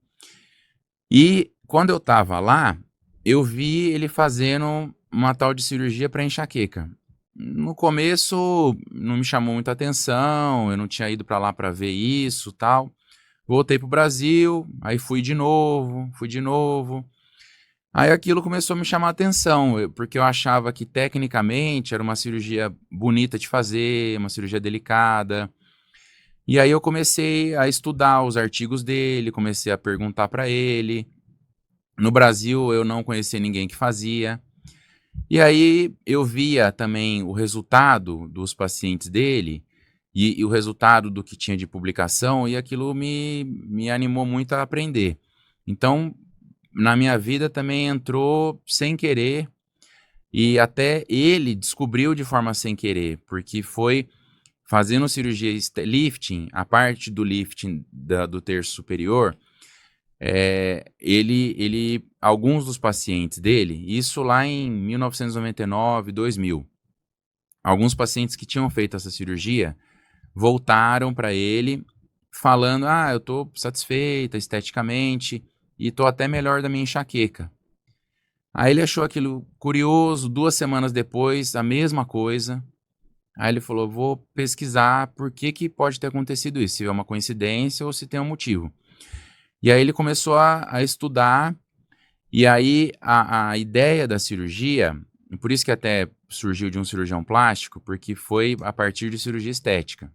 E quando eu estava lá, eu vi ele fazendo uma tal de cirurgia para enxaqueca. No começo não me chamou muita atenção, eu não tinha ido para lá para ver isso, tal. Voltei pro Brasil, aí fui de novo. Aí aquilo começou a me chamar a atenção, porque eu achava que tecnicamente era uma cirurgia bonita de fazer, uma cirurgia delicada. E aí eu comecei a estudar os artigos dele, comecei a perguntar para ele. No Brasil eu não conhecia ninguém que fazia. E aí eu via também o resultado dos pacientes dele e o resultado do que tinha de publicação, e aquilo me animou muito a aprender. Então, na minha vida também entrou sem querer, e até ele descobriu de forma sem querer, porque foi fazendo cirurgia lifting, a parte do lifting do terço superior, alguns dos pacientes dele, isso lá em 1999, 2000, alguns pacientes que tinham feito essa cirurgia voltaram para ele falando, eu estou satisfeita esteticamente e estou até melhor da minha enxaqueca. Aí ele achou aquilo curioso, 2 semanas depois, a mesma coisa. Aí ele falou, vou pesquisar por que pode ter acontecido isso, se é uma coincidência ou se tem um motivo. E aí ele começou a estudar, e aí a ideia da cirurgia, e por isso que até surgiu de um cirurgião plástico, porque foi a partir de cirurgia estética.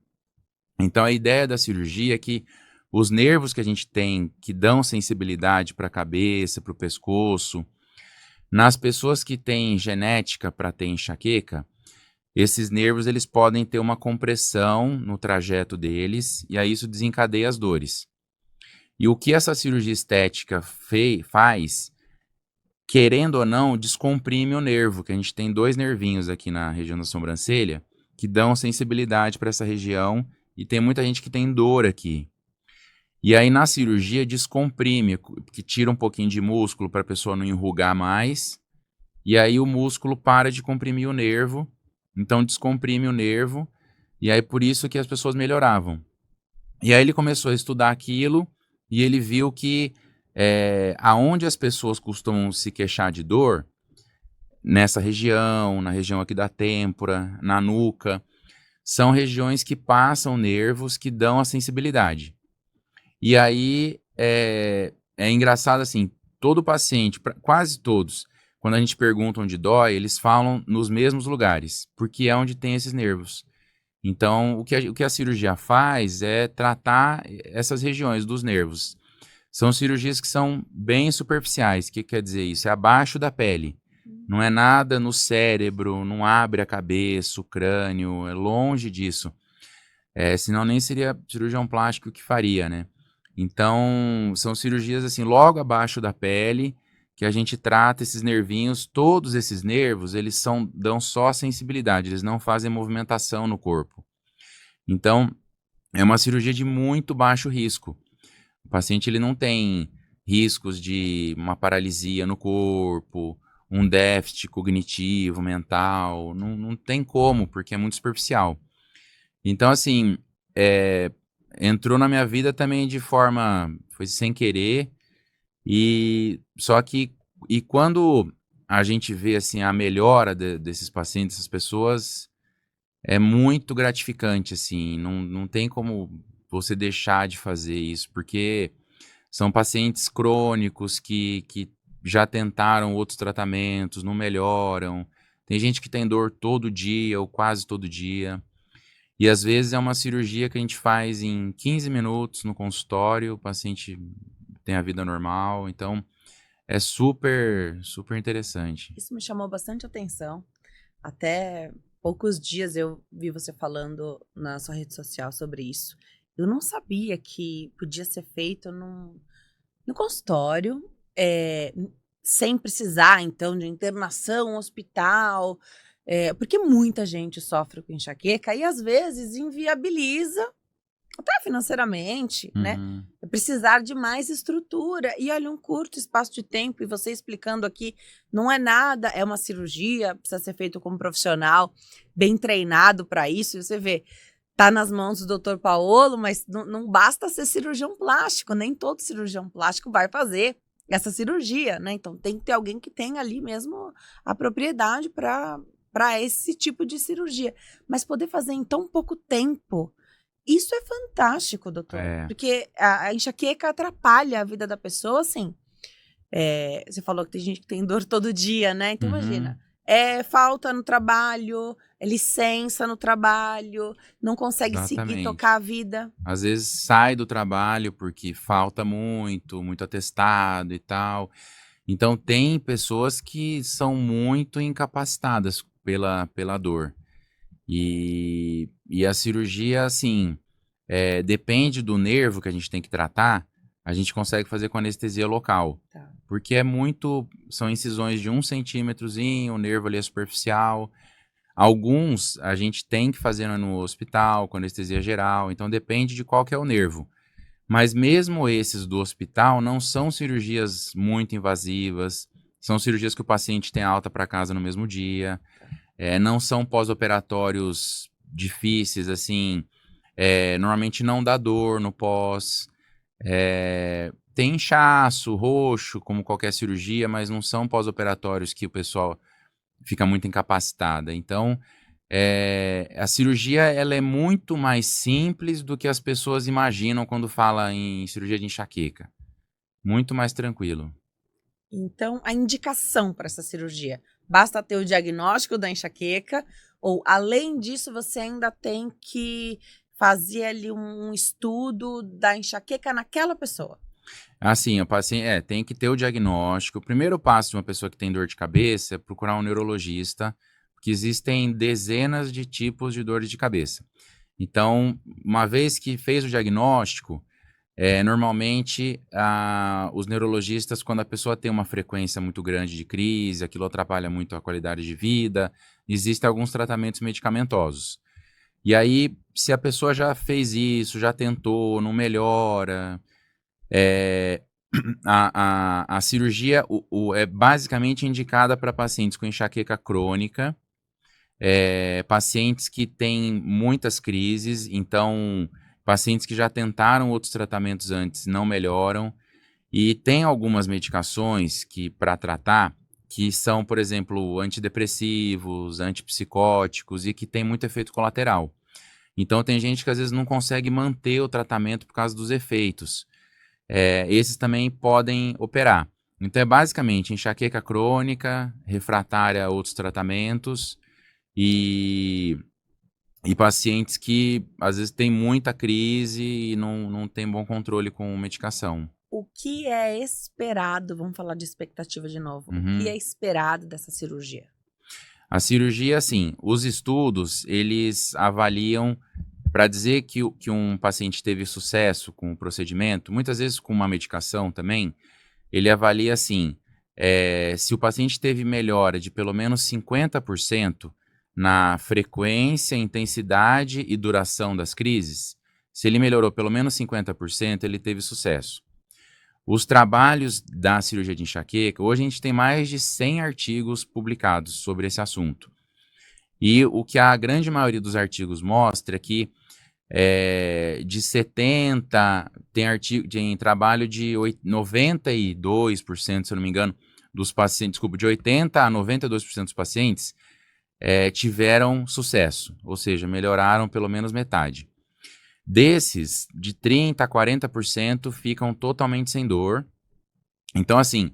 Então a ideia da cirurgia é que os nervos que a gente tem, que dão sensibilidade para a cabeça, para o pescoço, nas pessoas que têm genética para ter enxaqueca, esses nervos eles podem ter uma compressão no trajeto deles, e aí isso desencadeia as dores. E o que essa cirurgia estética faz, querendo ou não, descomprime o nervo, que a gente tem 2 nervinhos aqui na região da sobrancelha, que dão sensibilidade para essa região, e tem muita gente que tem dor aqui. E aí na cirurgia descomprime, que tira um pouquinho de músculo para a pessoa não enrugar mais, e aí o músculo para de comprimir o nervo, então descomprime o nervo, e aí por isso que as pessoas melhoravam. E aí ele começou a estudar aquilo, e ele viu que aonde as pessoas costumam se queixar de dor, nessa região, na região aqui da têmpora, na nuca, são regiões que passam nervos que dão a sensibilidade. E aí é engraçado assim, todo paciente, quase todos, quando a gente pergunta onde dói, eles falam nos mesmos lugares, porque é onde tem esses nervos. Então, o que a cirurgia faz é tratar essas regiões dos nervos. São cirurgias que são bem superficiais. O que quer dizer isso? É abaixo da pele. Não é nada no cérebro, não abre a cabeça, o crânio, é longe disso. Senão nem seria cirurgião plástico que faria, né? Então, são cirurgias assim, logo abaixo da pele, que a gente trata esses nervinhos. Todos esses nervos, eles dão só sensibilidade, eles não fazem movimentação no corpo. Então, é uma cirurgia de muito baixo risco. O paciente ele não tem riscos de uma paralisia no corpo, um déficit cognitivo, mental, não tem como, porque é muito superficial. Então, assim, entrou na minha vida também de forma, foi sem querer, e quando a gente vê assim a melhora desses pacientes, dessas pessoas, é muito gratificante, assim, não tem como você deixar de fazer isso, porque são pacientes crônicos que já tentaram outros tratamentos, não melhoram. Tem gente que tem dor todo dia ou quase todo dia. E às vezes é uma cirurgia que a gente faz em 15 minutos no consultório, o paciente tem a vida normal, então é super, super interessante. Isso me chamou bastante atenção. Até poucos dias eu vi você falando na sua rede social sobre isso. Eu não sabia que podia ser feito no consultório, sem precisar, então, de internação, hospital, porque muita gente sofre com enxaqueca e, às vezes, inviabiliza, até financeiramente, né? Uhum. Precisar de mais estrutura. E olha, um curto espaço de tempo, e você explicando aqui, não é nada, é uma cirurgia, precisa ser feito com um profissional bem treinado para isso. E você vê, tá nas mãos do Dr. Paolo, mas não basta ser cirurgião plástico, nem todo cirurgião plástico vai fazer essa cirurgia, né? Então tem que ter alguém que tenha ali mesmo a propriedade para esse tipo de cirurgia. Mas poder fazer em tão pouco tempo, isso é fantástico, doutor. Porque a enxaqueca atrapalha a vida da pessoa, assim. Você falou que tem gente que tem dor todo dia, né? Então, imagina. Falta no trabalho, licença no trabalho, não consegue seguir, tocar a vida. Às vezes sai do trabalho porque falta muito atestado e tal. Então, tem pessoas que são muito incapacitadas pela dor. E a cirurgia, assim, depende do nervo que a gente tem que tratar, a gente consegue fazer com anestesia local. Tá. Porque são incisões de 1 centímetrozinho, o nervo ali é superficial. Alguns a gente tem que fazer no hospital, com anestesia geral, então depende de qual que é o nervo. Mas mesmo esses do hospital não são cirurgias muito invasivas, são cirurgias que o paciente tem alta para casa no mesmo dia. Não são pós-operatórios difíceis, assim, normalmente não dá dor no pós, tem inchaço, roxo, como qualquer cirurgia, mas não são pós-operatórios que o pessoal fica muito incapacitada. Então, a cirurgia ela é muito mais simples do que as pessoas imaginam quando fala em cirurgia de enxaqueca. muito mais tranquilo. Então, a indicação para essa cirurgia, basta ter o diagnóstico da enxaqueca ou, além disso, você ainda tem que fazer ali um estudo da enxaqueca naquela pessoa? Assim, o paciente tem que ter o diagnóstico. O primeiro passo de uma pessoa que tem dor de cabeça é procurar um neurologista, porque existem dezenas de tipos de dores de cabeça. Então, uma vez que fez o diagnóstico, normalmente os neurologistas, quando a pessoa tem uma frequência muito grande de crise, aquilo atrapalha muito a qualidade de vida, existem alguns tratamentos medicamentosos. E aí, se a pessoa já fez isso, já tentou, não melhora, é, a cirurgia é basicamente indicada para pacientes com enxaqueca crônica, pacientes que têm muitas crises, então pacientes que já tentaram outros tratamentos antes não melhoram, e tem algumas medicações que para tratar que são, por exemplo, antidepressivos, antipsicóticos e que tem muito efeito colateral. Então tem gente que às vezes não consegue manter o tratamento por causa dos efeitos. Esses também podem operar. Então é basicamente enxaqueca crônica, refratária a outros tratamentos e pacientes que às vezes têm muita crise e não tem bom controle com medicação. O que é esperado, vamos falar de expectativa de novo, o que Uhum. é esperado dessa cirurgia? A cirurgia, assim, os estudos, eles avaliam, para dizer que um paciente teve sucesso com o procedimento, muitas vezes com uma medicação também, ele avalia assim, se o paciente teve melhora de pelo menos 50% na frequência, intensidade e duração das crises, se ele melhorou pelo menos 50%, ele teve sucesso. Os trabalhos da cirurgia de enxaqueca, hoje a gente tem mais de 100 artigos publicados sobre esse assunto. E o que a grande maioria dos artigos mostra é que de 70, tem trabalho de 92%, se eu não me engano, dos pacientes, desculpa, de 80 a 92% dos pacientes tiveram sucesso, ou seja, melhoraram pelo menos metade. Desses, de 30 a 40% ficam totalmente sem dor. Então, assim,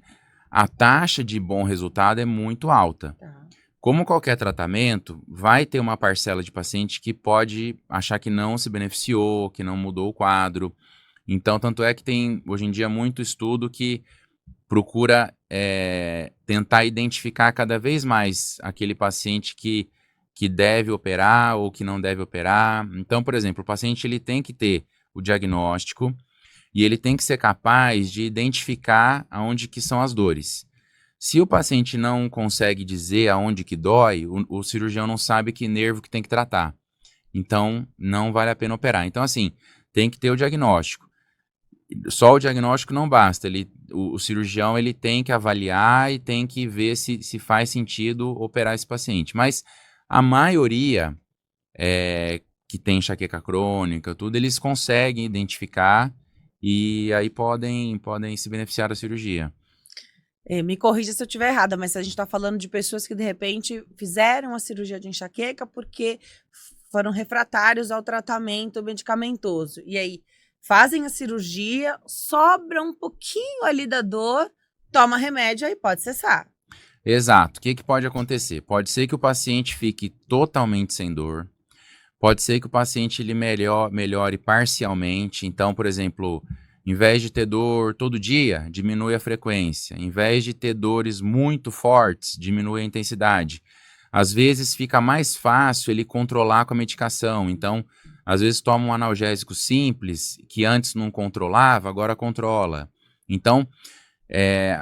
a taxa de bom resultado é muito alta. Tá. Como qualquer tratamento, vai ter uma parcela de paciente que pode achar que não se beneficiou, que não mudou o quadro. Então, tanto é que tem, hoje em dia, muito estudo que procura tentar identificar cada vez mais aquele paciente que deve operar ou que não deve operar. Então, por exemplo, o paciente ele tem que ter o diagnóstico e ele tem que ser capaz de identificar aonde que são as dores. Se o paciente não consegue dizer aonde que dói, o cirurgião não sabe que nervo que tem que tratar. Então, não vale a pena operar. Então, assim, tem que ter o diagnóstico. Só o diagnóstico não basta. O cirurgião ele tem que avaliar e tem que ver se faz sentido operar esse paciente. Mas a maioria que tem enxaqueca crônica, tudo, eles conseguem identificar e aí podem se beneficiar da cirurgia. Me corrija se eu estiver errada, mas a gente está falando de pessoas que de repente fizeram a cirurgia de enxaqueca porque foram refratários ao tratamento medicamentoso. E aí fazem a cirurgia, sobra um pouquinho ali da dor, toma remédio e pode cessar. Exato. O que pode acontecer? Pode ser que o paciente fique totalmente sem dor. Pode ser que o paciente ele melhore parcialmente. Então, por exemplo, em vez de ter dor todo dia, diminui a frequência. Em vez de ter dores muito fortes, diminui a intensidade. Às vezes fica mais fácil ele controlar com a medicação. Então, às vezes toma um analgésico simples, que antes não controlava, agora controla. Então,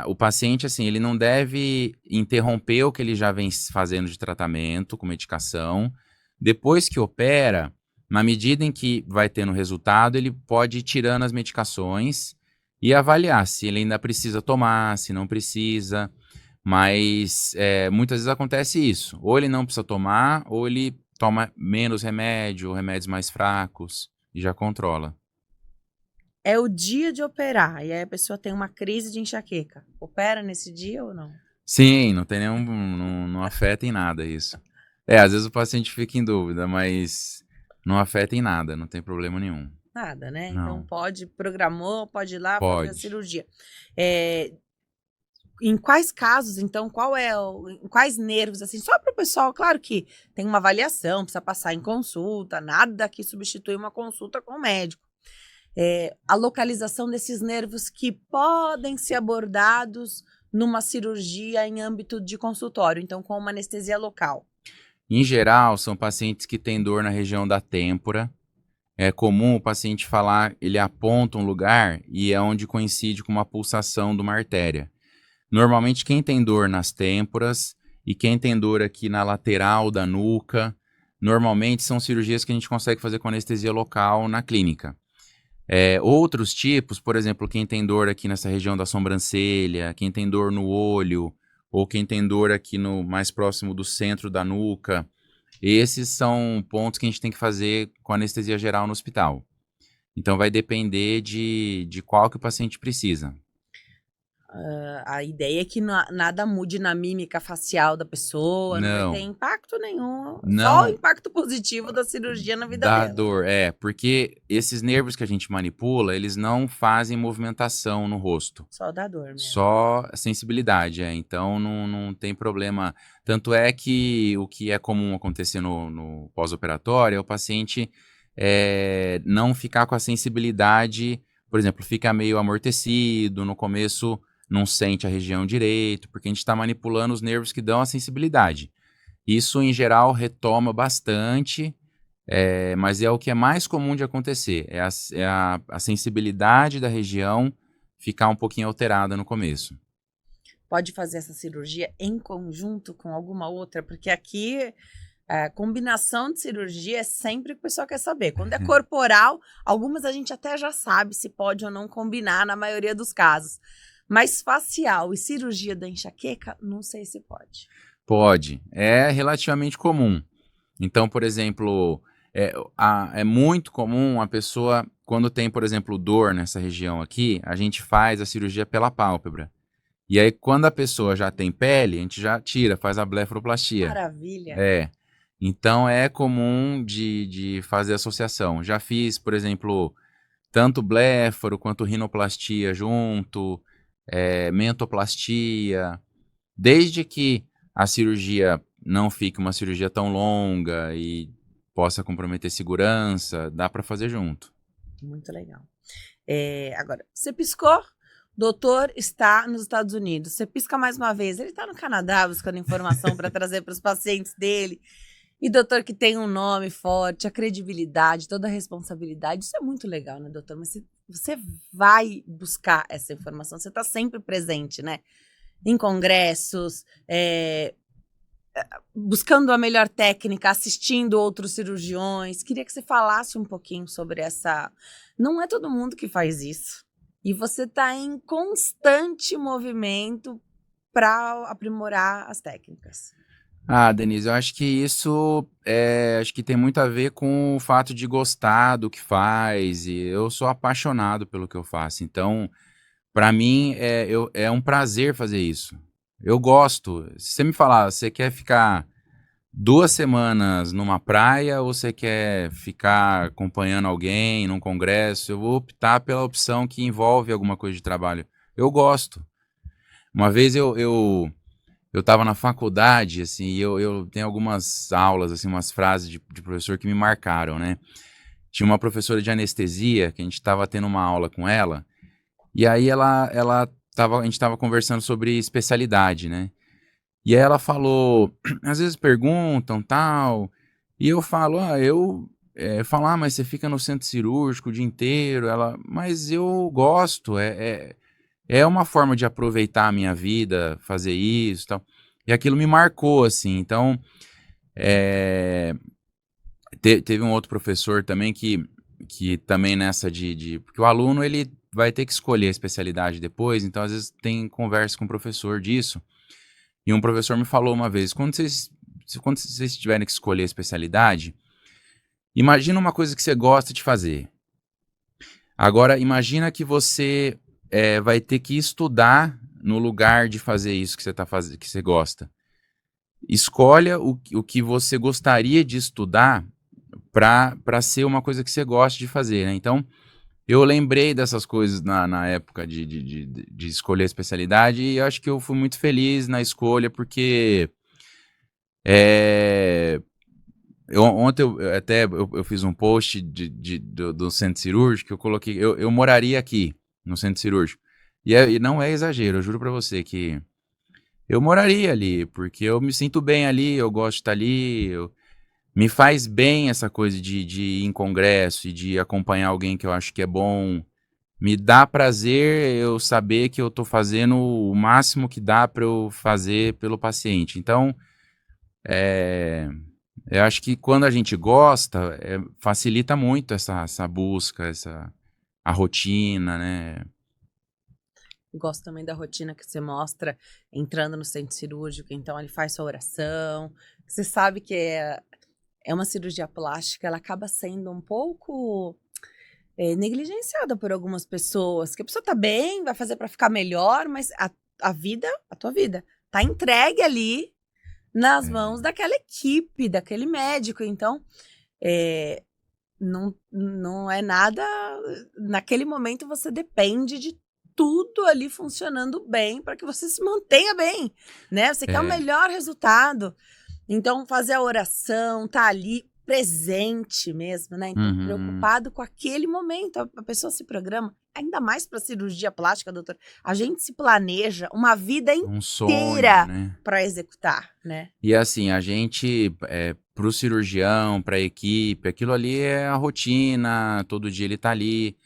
o paciente, assim, ele não deve interromper o que ele já vem fazendo de tratamento com medicação. Depois que opera, na medida em que vai tendo resultado, ele pode ir tirando as medicações e avaliar se ele ainda precisa tomar, se não precisa. Mas muitas vezes acontece isso. Ou ele não precisa tomar, ou ele toma menos remédio, ou remédios mais fracos e já controla. É o dia de operar e aí a pessoa tem uma crise de enxaqueca. Opera nesse dia ou não? Sim, não tem não afeta em nada isso. Às vezes o paciente fica em dúvida, mas não afeta em nada, não tem problema nenhum. nada, né? Não. Então programou, pode ir lá fazer a Pode. cirurgia. Em quais casos, então, em quais nervos, assim, só para o pessoal, claro que tem uma avaliação, precisa passar em consulta, nada que substitui uma consulta com o médico. A localização desses nervos que podem ser abordados numa cirurgia em âmbito de consultório, então com uma anestesia local. Em geral, são pacientes que têm dor na região da têmpora. É comum o paciente falar, ele aponta um lugar e é onde coincide com uma pulsação de uma artéria. Normalmente quem tem dor nas têmporas e quem tem dor aqui na lateral da nuca, normalmente são cirurgias que a gente consegue fazer com anestesia local na clínica. Outros tipos, por exemplo, quem tem dor aqui nessa região da sobrancelha, quem tem dor no olho, ou quem tem dor aqui mais próximo do centro da nuca, esses são pontos que a gente tem que fazer com anestesia geral no hospital. Então vai depender de qual que o paciente precisa. A ideia é que nada mude na mímica facial da pessoa, não vai ter impacto nenhum, só o impacto positivo da cirurgia na vida dela. Da dor, porque esses nervos que a gente manipula, eles não fazem movimentação no rosto. Só da dor mesmo. Só sensibilidade, então não tem problema. Tanto é que o que é comum acontecer no pós-operatório é o paciente não ficar com a sensibilidade, por exemplo, fica meio amortecido, no começo não sente a região direito, porque a gente está manipulando os nervos que dão a sensibilidade. Isso, em geral, retoma bastante, mas é o que é mais comum de acontecer, a sensibilidade da região ficar um pouquinho alterada no começo. Pode fazer essa cirurgia em conjunto com alguma outra, porque aqui a combinação de cirurgia é sempre o que o pessoal quer saber. Quando é corporal, algumas a gente até já sabe se pode ou não combinar na maioria dos casos. Mas facial e cirurgia da enxaqueca, não sei se pode. Pode, é relativamente comum. Então, por exemplo, é muito comum a pessoa, quando tem, por exemplo, dor nessa região aqui, a gente faz a cirurgia pela pálpebra. E aí, quando a pessoa já tem pele, a gente já tira, faz a blefaroplastia. Maravilha! Então, é comum de fazer associação. Já fiz, por exemplo, tanto blefaro quanto rinoplastia junto, mentoplastia, desde que a cirurgia não fique uma cirurgia tão longa e possa comprometer segurança, dá para fazer junto. Muito legal. Agora, você piscou, doutor está nos Estados Unidos, você pisca mais uma vez, ele está no Canadá buscando informação para trazer para os pacientes dele, e doutor que tem um nome forte, a credibilidade, toda a responsabilidade, isso é muito legal, né, doutor? Mas você vai buscar essa informação, você está sempre presente, né? Em congressos, buscando a melhor técnica, assistindo outros cirurgiões. Queria que você falasse um pouquinho sobre essa... Não é todo mundo que faz isso. E você está em constante movimento para aprimorar as técnicas. Denise, eu acho que isso acho que tem muito a ver com o fato de gostar do que faz, e eu sou apaixonado pelo que eu faço, então, para mim, é um prazer fazer isso. Eu gosto. Se você me falar, você quer ficar 2 semanas numa praia ou você quer ficar acompanhando alguém num congresso, eu vou optar pela opção que envolve alguma coisa de trabalho. Eu gosto. Uma vez eu estava na faculdade, assim, e eu tenho algumas aulas, assim, umas frases de professor que me marcaram, né? Tinha uma professora de anestesia, que a gente estava tendo uma aula com ela, e aí a gente estava conversando sobre especialidade, né? E aí ela falou, às vezes perguntam, tal, e eu falo, mas você fica no centro cirúrgico o dia inteiro? Ela, mas eu gosto, é uma forma de aproveitar a minha vida, fazer isso e tal. E aquilo me marcou, assim. Então, teve um outro professor também que também nessa porque o aluno, ele vai ter que escolher a especialidade depois, então às vezes tem conversa com o professor disso. E um professor me falou uma vez, quando vocês tiverem que escolher a especialidade, imagina uma coisa que você gosta de fazer. Agora, imagina que você vai ter que estudar no lugar de fazer isso que você que você gosta. Escolha o que você gostaria de estudar para ser uma coisa que você gosta de fazer, né? Então, eu lembrei dessas coisas na época de escolher a especialidade e eu acho que eu fui muito feliz na escolha, porque ontem eu fiz um post do centro cirúrgico, eu coloquei, eu moraria aqui, no centro cirúrgico. E não é exagero, eu juro pra você que eu moraria ali, porque eu me sinto bem ali, eu gosto de estar ali, me faz bem essa coisa de ir em congresso e de acompanhar alguém que eu acho que é bom. Me dá prazer eu saber que eu tô fazendo o máximo que dá pra eu fazer pelo paciente. Então, é, eu acho que quando a gente gosta, facilita muito essa busca, a rotina, né? Gosto também da rotina que você mostra entrando no centro cirúrgico, então ele faz sua oração. Você sabe que é uma cirurgia plástica, ela acaba sendo um pouco negligenciada por algumas pessoas, que a pessoa tá bem, vai fazer para ficar melhor, mas a vida, a tua vida, tá entregue ali nas mãos daquela equipe, daquele médico. Então, não é nada. Naquele momento você depende de tudo ali funcionando bem para que você se mantenha bem, né? Você quer o melhor resultado. Então, fazer a oração, tá ali presente mesmo, né? Então, preocupado com aquele momento. A pessoa se programa, ainda mais para cirurgia plástica, doutor. A gente se planeja uma vida inteira para executar, né? E assim, a gente, pro cirurgião, pra equipe, aquilo ali é a rotina, todo dia ele tá ali.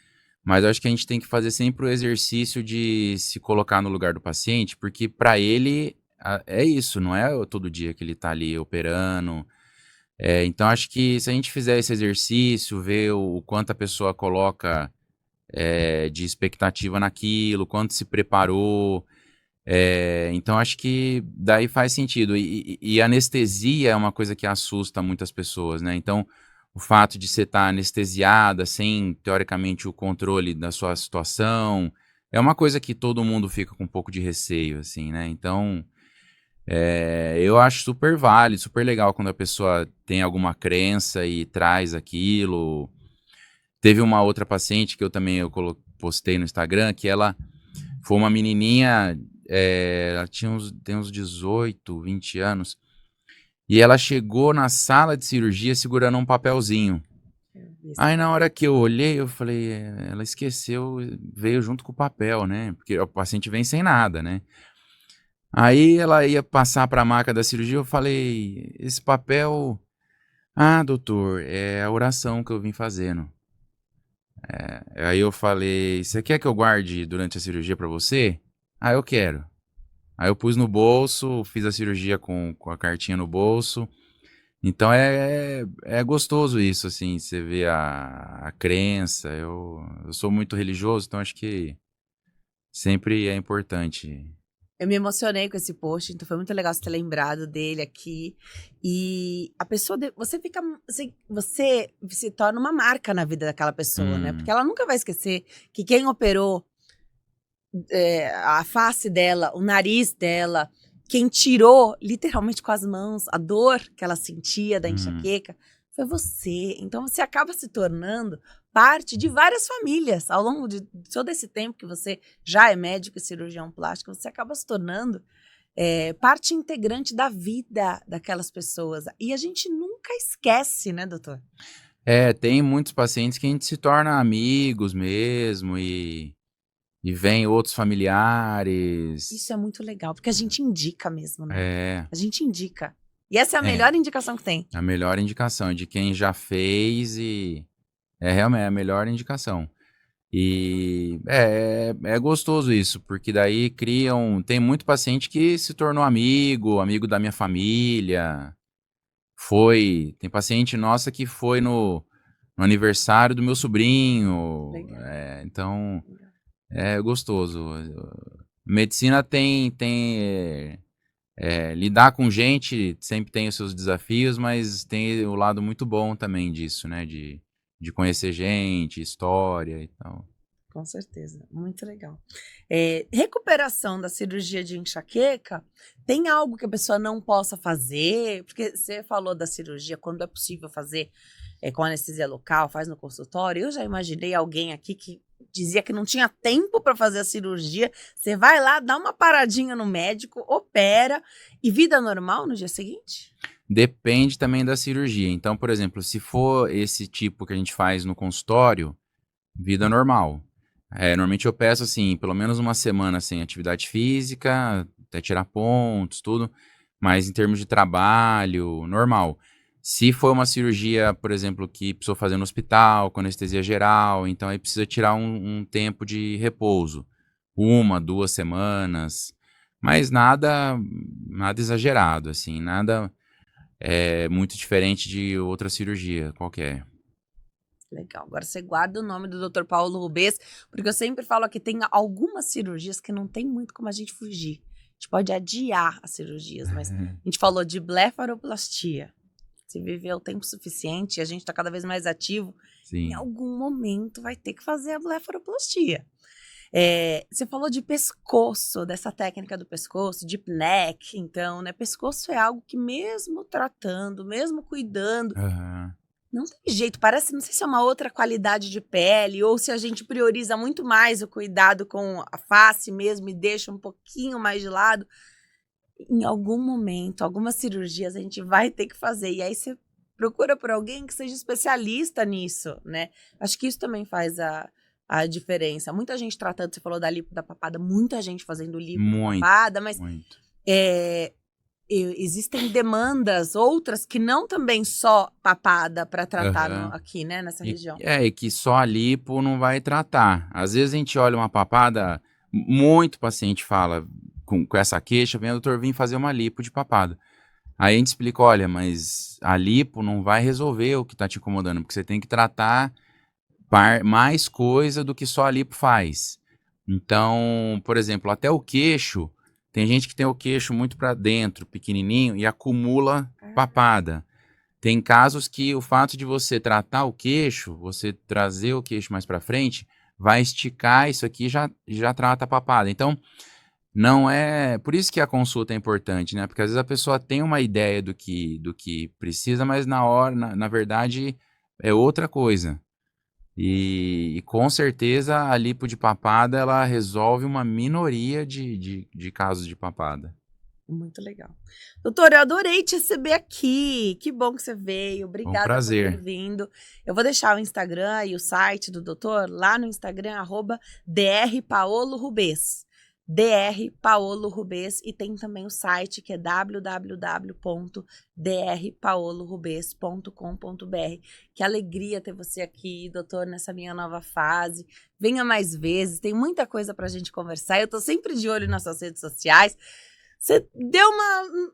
Mas eu acho que a gente tem que fazer sempre o exercício de se colocar no lugar do paciente, porque para ele é isso, não é todo dia que ele tá ali operando. Então acho que se a gente fizer esse exercício, ver o quanto a pessoa coloca de expectativa naquilo, quanto se preparou, então acho que daí faz sentido. E anestesia é uma coisa que assusta muitas pessoas, né? Então o fato de você estar anestesiada, sem, teoricamente, o controle da sua situação, é uma coisa que todo mundo fica com um pouco de receio, assim, né? Então, eu acho super válido, super legal quando a pessoa tem alguma crença e traz aquilo. Teve uma outra paciente que eu também postei no Instagram, que ela foi uma menininha, ela tem uns 18, 20 anos, e ela chegou na sala de cirurgia segurando um papelzinho. Aí na hora que eu olhei, eu falei, ela esqueceu, veio junto com o papel, né? Porque o paciente vem sem nada, né? Aí ela ia passar para a maca da cirurgia, eu falei, esse papel... Ah, doutor, é a oração que eu vim fazendo. Aí eu falei, você quer que eu guarde durante a cirurgia para você? Ah, eu quero. Aí eu pus no bolso, fiz a cirurgia com a cartinha no bolso. Então é gostoso isso, assim, você vê a crença. Eu sou muito religioso, então acho que sempre é importante. Eu me emocionei com esse post, então foi muito legal você ter lembrado dele aqui. E a pessoa, você fica, você se torna uma marca na vida daquela pessoa, né? Porque ela nunca vai esquecer que quem operou a face dela, o nariz dela, quem tirou literalmente com as mãos a dor que ela sentia da enxaqueca, foi você. Então você acaba se tornando parte de várias famílias. Ao longo de todo esse tempo que você já é médico e cirurgião plástico, você acaba se tornando parte integrante da vida daquelas pessoas. E a gente nunca esquece, né, doutor? Tem muitos pacientes que a gente se torna amigos mesmo e vem outros familiares. Isso é muito legal, porque a gente indica mesmo, né? É. A gente indica. E essa é a melhor indicação que tem. A melhor indicação de quem já fez e realmente a melhor indicação. E é gostoso isso, porque daí tem muito paciente que se tornou amigo da minha família. Tem paciente nossa que foi no aniversário do meu sobrinho. Então, é gostoso. Medicina lidar com gente sempre tem os seus desafios, mas tem o lado muito bom também disso, né? De conhecer gente, história e tal. Com certeza, muito legal. Recuperação da cirurgia de enxaqueca, tem algo que a pessoa não possa fazer? Porque você falou da cirurgia, quando é possível fazer com anestesia local, faz no consultório. Eu já imaginei alguém aqui que dizia que não tinha tempo para fazer a cirurgia. Você vai lá, dá uma paradinha no médico, opera e vida normal no dia seguinte? Depende também da cirurgia. Então, por exemplo, se for esse tipo que a gente faz no consultório, vida normal. Normalmente eu peço, assim, pelo menos uma semana sem atividade física, até tirar pontos, tudo. Mas em termos de trabalho, normal. Se for uma cirurgia, por exemplo, que precisou fazer no hospital, com anestesia geral, então aí precisa tirar um tempo de repouso. 1, 2 semanas. Mas nada exagerado, assim, nada muito diferente de outra cirurgia qualquer. Legal. Agora você guarda o nome do Dr. Paulo Rubens, porque eu sempre falo que tem algumas cirurgias que não tem muito como a gente fugir. A gente pode adiar as cirurgias, mas a gente falou de blefaroplastia. Se viver o tempo suficiente e a gente está cada vez mais ativo, Sim. Em algum momento vai ter que fazer a blefaroplastia. Você falou de pescoço, dessa técnica do pescoço, deep neck, então, né? Pescoço é algo que mesmo tratando, mesmo cuidando, não tem jeito, parece, não sei se é uma outra qualidade de pele ou se a gente prioriza muito mais o cuidado com a face mesmo e deixa um pouquinho mais de lado. Em algum momento, algumas cirurgias a gente vai ter que fazer. E aí você procura por alguém que seja especialista nisso, né? Acho que isso também faz a diferença. Muita gente tratando, você falou da lipo da papada, muita gente fazendo lipo da papada, mas existem demandas outras que não também só papada para tratar aqui, né, nessa região. E que só a lipo não vai tratar. Às vezes a gente olha uma papada, muito paciente fala com essa queixa, vem o doutor, vim fazer uma lipo de papada. Aí a gente explica, olha, mas a lipo não vai resolver o que tá te incomodando, porque você tem que tratar mais coisa do que só a lipo faz. Então, por exemplo, até o queixo, tem gente que tem o queixo muito para dentro, pequenininho, e acumula papada. Tem casos que o fato de você tratar o queixo, você trazer o queixo mais para frente, vai esticar isso aqui e já trata a papada. Então, não é... Por isso que a consulta é importante, né? Porque às vezes a pessoa tem uma ideia do que precisa, mas na verdade, é outra coisa. E com certeza a lipo de papada, ela resolve uma minoria de casos de papada. Muito legal. Doutor, eu adorei te receber aqui. Que bom que você veio. Obrigada um prazer. Por ter vindo. Eu vou deixar o Instagram e o site do doutor lá no Instagram, @drpaolorubens. Dr. Paolo Rubens, e tem também o site que é www.drpaolorubens.com.br. Que alegria ter você aqui, doutor, nessa minha nova fase. Venha mais vezes, tem muita coisa pra gente conversar. Eu tô sempre de olho nas suas redes sociais. Você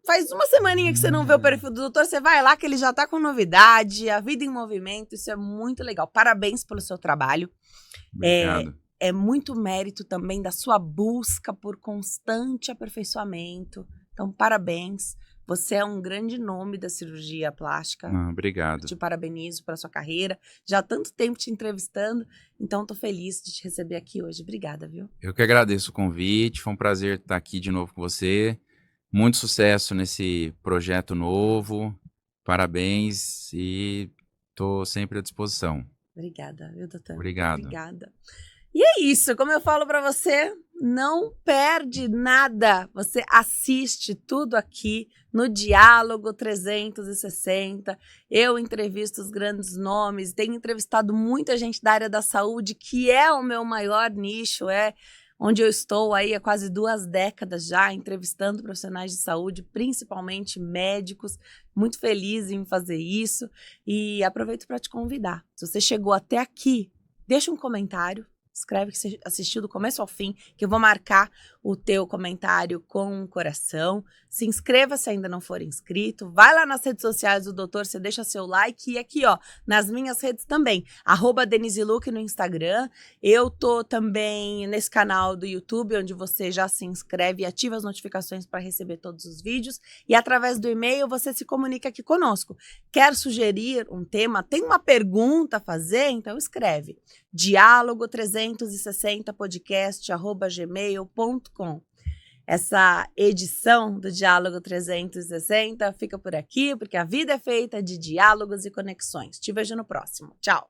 faz uma semaninha que você não vê o perfil do doutor, você vai lá que ele já tá com novidade, a vida em movimento, isso é muito legal. Parabéns pelo seu trabalho. Obrigado. É muito mérito também da sua busca por constante aperfeiçoamento. Então, parabéns. Você é um grande nome da cirurgia plástica. Obrigado. Te parabenizo pela sua carreira. Já há tanto tempo te entrevistando, então tô feliz de te receber aqui hoje. Obrigada, viu? Eu que agradeço o convite, foi um prazer estar aqui de novo com você. Muito sucesso nesse projeto novo. Parabéns e tô sempre à disposição. Obrigada, viu, doutor? Obrigado. Obrigada. E é isso, como eu falo para você, não perde nada. Você assiste tudo aqui no Diálogo 360. Eu entrevisto os grandes nomes, tenho entrevistado muita gente da área da saúde, que é o meu maior nicho, é onde eu estou aí há quase 2 décadas já, entrevistando profissionais de saúde, principalmente médicos. Muito feliz em fazer isso e aproveito para te convidar. Se você chegou até aqui, deixa um comentário. Escreve que você assistiu do começo ao fim, que eu vou marcar o teu comentário com um coração. Se inscreva se ainda não for inscrito. Vai lá nas redes sociais do doutor, você deixa seu like. E aqui, ó, nas minhas redes também. @DeniseLuque no Instagram. Eu tô também nesse canal do YouTube, onde você já se inscreve e ativa as notificações para receber todos os vídeos. E através do e-mail, você se comunica aqui conosco. Quer sugerir um tema? Tem uma pergunta a fazer? Então escreve. Diálogo 360podcast@gmail.com. essa edição do Diálogo 360 fica por aqui, porque a vida é feita de diálogos e conexões. Te vejo no próximo. Tchau!